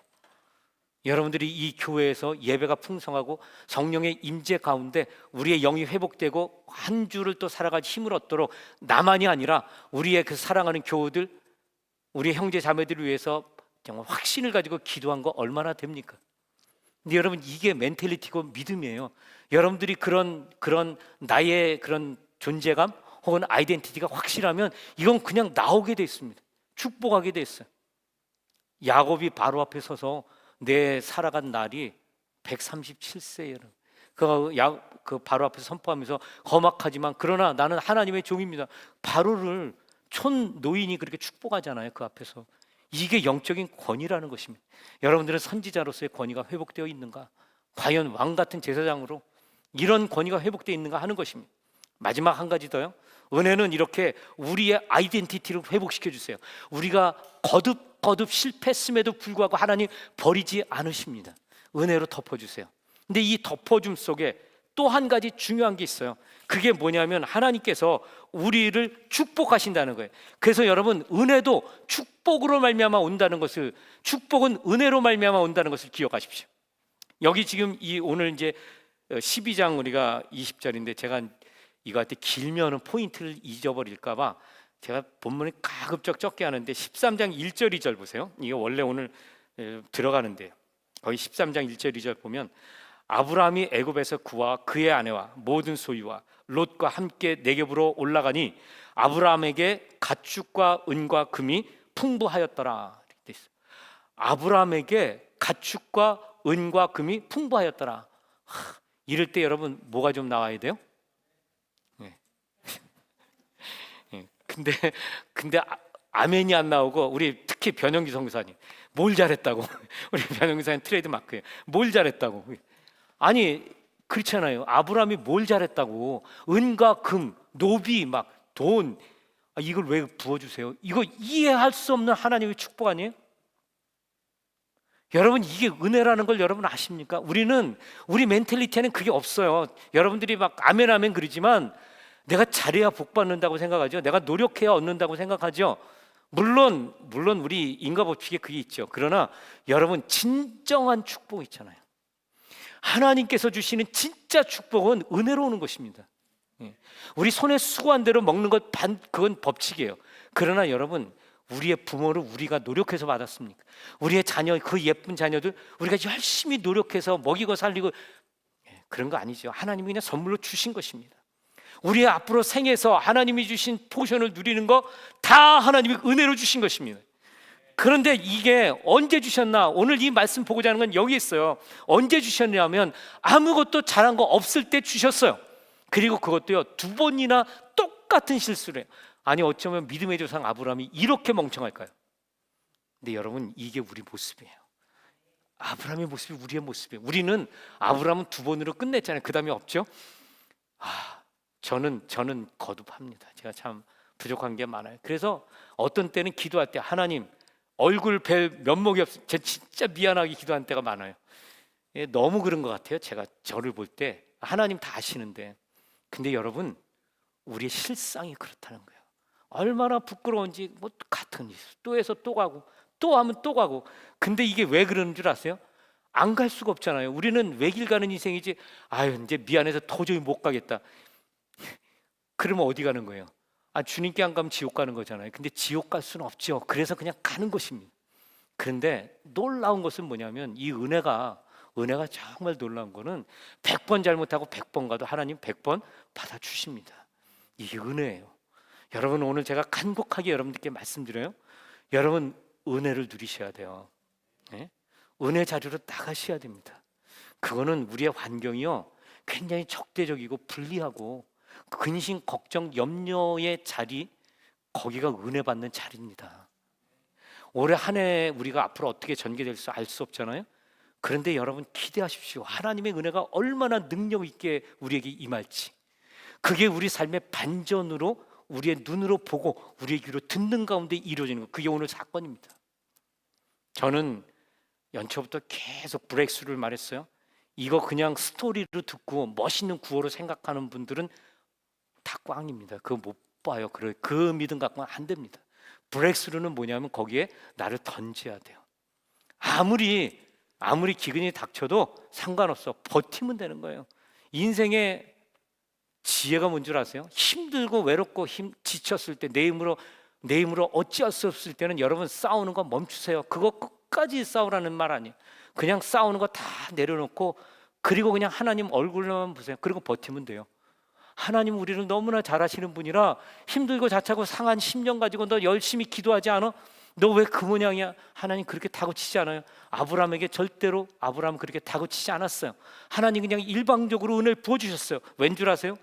여러분들이 이 교회에서 예배가 풍성하고 성령의 임재 가운데 우리의 영이 회복되고 한 주를 또 살아갈 힘을 얻도록 나만이 아니라 우리의 그 사랑하는 교우들, 우리 형제 자매들을 위해서 정말 확신을 가지고 기도한 거 얼마나 됩니까? 근데 여러분, 이게 멘탈리티고 믿음이에요. 여러분들이 그런 나의 그런 존재감 혹은 아이덴티티가 확실하면 이건 그냥 나오게 돼 있습니다. 축복하게 돼 있어요. 야곱이 바로 앞에 서서 내 살아간 날이 137세예요. 그 바로 앞에서 선포하면서 험악하지만 그러나 나는 하나님의 종입니다. 바로를 촌 노인이 그렇게 축복하잖아요. 그 앞에서. 이게 영적인 권위라는 것입니다. 여러분들은 선지자로서의 권위가 회복되어 있는가? 과연 왕 같은 제사장으로 이런 권위가 회복되어 있는가 하는 것입니다. 마지막 한 가지 더요. 은혜는 이렇게 우리의 아이덴티티를 회복시켜 주세요. 우리가 거듭 실패했음에도 불구하고 하나님 버리지 않으십니다. 은혜로 덮어주세요. 근데 이 덮어줌 속에 또 한 가지 중요한 게 있어요. 그게 뭐냐면 하나님께서 우리를 축복하신다는 거예요. 그래서 여러분, 은혜도 축복으로 말미암아 온다는 것을, 축복은 은혜로 말미암아 온다는 것을 기억하십시오. 여기 지금 오늘 이제 12장 우리가 20절인데 제가 이거 할 때 길면은 포인트를 잊어버릴까 봐 제가 본문을 가급적 적게 하는데 13장 1절 2절 보세요. 이게 원래 오늘 들어가는데요. 거의 13장 1절 2절 보면 아브라함이 애굽에서 그와 그의 아내와 모든 소유와 롯과 함께 네겝으로 올라가니 아브라함에게 가축과 은과 금이 풍부하였더라. 이렇게 돼 있어요. 아브라함에게 가축과 은과 금이 풍부하였더라. 이럴 때 여러분 뭐가 좀 나와야 돼요? 네. 근데 아멘이 안 나오고, 우리 특히 변영기 선교사님 뭘 잘했다고 우리 변영기 선교사님 트레이드 마크예요. 뭘 잘했다고. 아니 그렇잖아요. 아브라함이 뭘 잘했다고. 은과 금, 노비, 막 돈, 이걸 왜 부어주세요? 이거 이해할 수 없는 하나님의 축복 아니에요? 여러분, 이게 은혜라는 걸 여러분 아십니까? 우리 멘탈리티에는 그게 없어요. 여러분들이 막 아멘 아멘 그러지만 내가 잘해야 복 받는다고 생각하죠. 내가 노력해야 얻는다고 생각하죠. 물론 우리 인과 법칙에 그게 있죠. 그러나 여러분, 진정한 축복 있잖아요. 하나님께서 주시는 진짜 축복은 은혜로 오는 것입니다. 우리 손에 수고한 대로 먹는 것 그건 법칙이에요. 그러나 여러분, 우리의 부모를 우리가 노력해서 받았습니까? 우리의 자녀, 그 예쁜 자녀들 우리가 열심히 노력해서 먹이고 살리고, 그런 거 아니죠. 하나님이 그냥 선물로 주신 것입니다. 우리의 앞으로 생에서 하나님이 주신 포션을 누리는 거 다 하나님이 은혜로 주신 것입니다. 그런데 이게 언제 주셨나? 오늘 이 말씀 보고자 하는 건 여기 있어요. 언제 주셨냐면 아무것도 잘한 거 없을 때 주셨어요. 그리고 그것도요, 2번이나 똑같은 실수를 해요. 아니 어쩌면 믿음의 조상 아브라함이 이렇게 멍청할까요? 근데 여러분, 이게 우리 모습이에요. 아브라함의 모습이 우리의 모습이에요. 우리는 아브라함은 2번으로 끝냈잖아요. 그 다음에 없죠? 저는 거듭합니다. 제가 참 부족한 게 많아요. 그래서 어떤 때는 기도할 때 하나님 얼굴 뵐 면목이 없어요. 제가 진짜 미안하게 기도한 때가 많아요. 너무 그런 것 같아요. 제가 저를 볼 때 하나님 다 아시는데, 근데 여러분, 우리의 실상이 그렇다는 거예요. 얼마나 부끄러운지, 뭐 같은 일 또 해서 또 가고 또 하면 또 가고. 근데 이게 왜 그러는 줄 아세요? 안 갈 수가 없잖아요. 우리는 외길 가는 인생이지. 이제 미안해서 도저히 못 가겠다. 그러면 어디 가는 거예요? 주님께 안 가면 지옥 가는 거잖아요. 근데 지옥 갈 수는 없죠. 그래서 그냥 가는 것입니다. 그런데 놀라운 것은 뭐냐면 이 은혜가 정말 놀라운 거는 100번 잘못하고 100번 가도 하나님 100번 받아주십니다. 이게 은혜예요. 여러분, 오늘 제가 간곡하게 여러분들께 말씀드려요. 여러분, 은혜를 누리셔야 돼요. 네? 은혜 자리로 나가셔야 됩니다. 그거는 우리의 환경이요, 굉장히 적대적이고 불리하고 근심, 걱정, 염려의 자리, 거기가 은혜 받는 자리입니다. 올해 한 해 우리가 앞으로 어떻게 전개될지 알 수 없잖아요. 그런데 여러분, 기대하십시오. 하나님의 은혜가 얼마나 능력 있게 우리에게 임할지. 그게 우리 삶의 반전으로, 우리의 눈으로 보고 우리의 귀로 듣는 가운데 이루어지는 것, 그게 오늘 사건입니다. 저는 연초부터 계속 브레이크스루를 말했어요. 이거 그냥 스토리로 듣고 멋있는 구호로 생각하는 분들은 다 꽝입니다. 그거 못 봐요. 그 믿음 갖고는 안 됩니다. 브레이크스루는 뭐냐면 거기에 나를 던져야 돼요. 아무리 기근이 닥쳐도 상관없어. 버티면 되는 거예요. 인생의 지혜가 뭔 줄 아세요? 힘들고 외롭고 지쳤을 때, 내 힘으로 어찌할 수 없을 때는 여러분, 싸우는 거 멈추세요. 그거 끝까지 싸우라는 말 아니에요. 그냥 싸우는 거 다 내려놓고, 그리고 그냥 하나님 얼굴만 보세요. 그리고 버티면 돼요. 하나님 우리를 너무나 잘 아시는 분이라, 힘들고 자차고 상한 심령 가지고 너 열심히 기도하지 않아? 너 왜 그 모양이야? 하나님 그렇게 다그치지 않아요. 아브라함에게 절대로 아브라함은 그렇게 다그치지 않았어요. 하나님 그냥 일방적으로 은혜를 부어주셨어요. 왠 줄 아세요?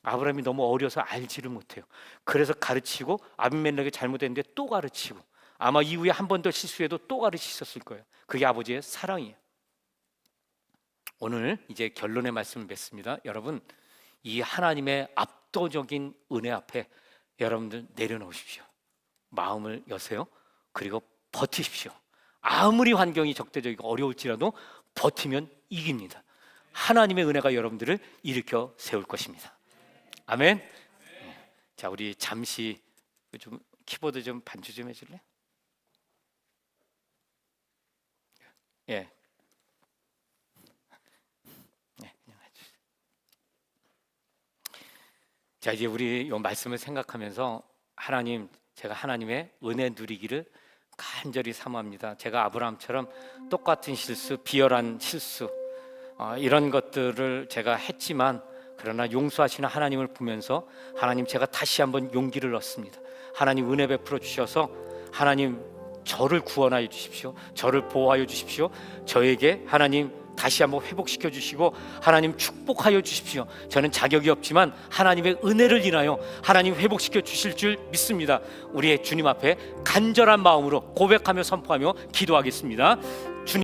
아브라함이 너무 어려서 알지를 못해요. 그래서 가르치고, 아비멜렉이 잘못했는데 또 가르치고, 아마 이후에 한 번 더 실수해도 또 가르치셨을 거예요. 그게 아버지의 사랑이에요. 오늘 이제 결론의 말씀을 맺습니다. 여러분, 이 하나님의 압도적인 은혜 앞에 여러분들 내려놓으십시오. 마음을 여세요. 그리고 버티십시오. 아무리 환경이 적대적이고 어려울지라도 버티면 이깁니다. 하나님의 은혜가 여러분들을 일으켜 세울 것입니다. 아멘. 자, 우리 잠시 좀 키보드 좀 반주 좀 해줄래? 예. 자, 이제 우리 이 말씀을 생각하면서 제가 하나님의 은혜 누리기를 간절히 사모합니다. 제가 아브라함처럼 똑같은 실수, 비열한 실수, 이런 것들을 제가 했지만 그러나 용서하시는 하나님을 보면서 하나님, 제가 다시 한번 용기를 얻습니다. 하나님 은혜 베풀어 주셔서 하나님 저를 구원하여 주십시오. 저를 보호하여 주십시오. 저에게 하나님 다시 한번 회복시켜 주시고 하나님 축복하여 주십시오. 저는 자격이 없지만 하나님의 은혜를 인하여 하나님 회복시켜 주실 줄 믿습니다. 우리의 주님 앞에 간절한 마음으로 고백하며 선포하며 기도하겠습니다. 주님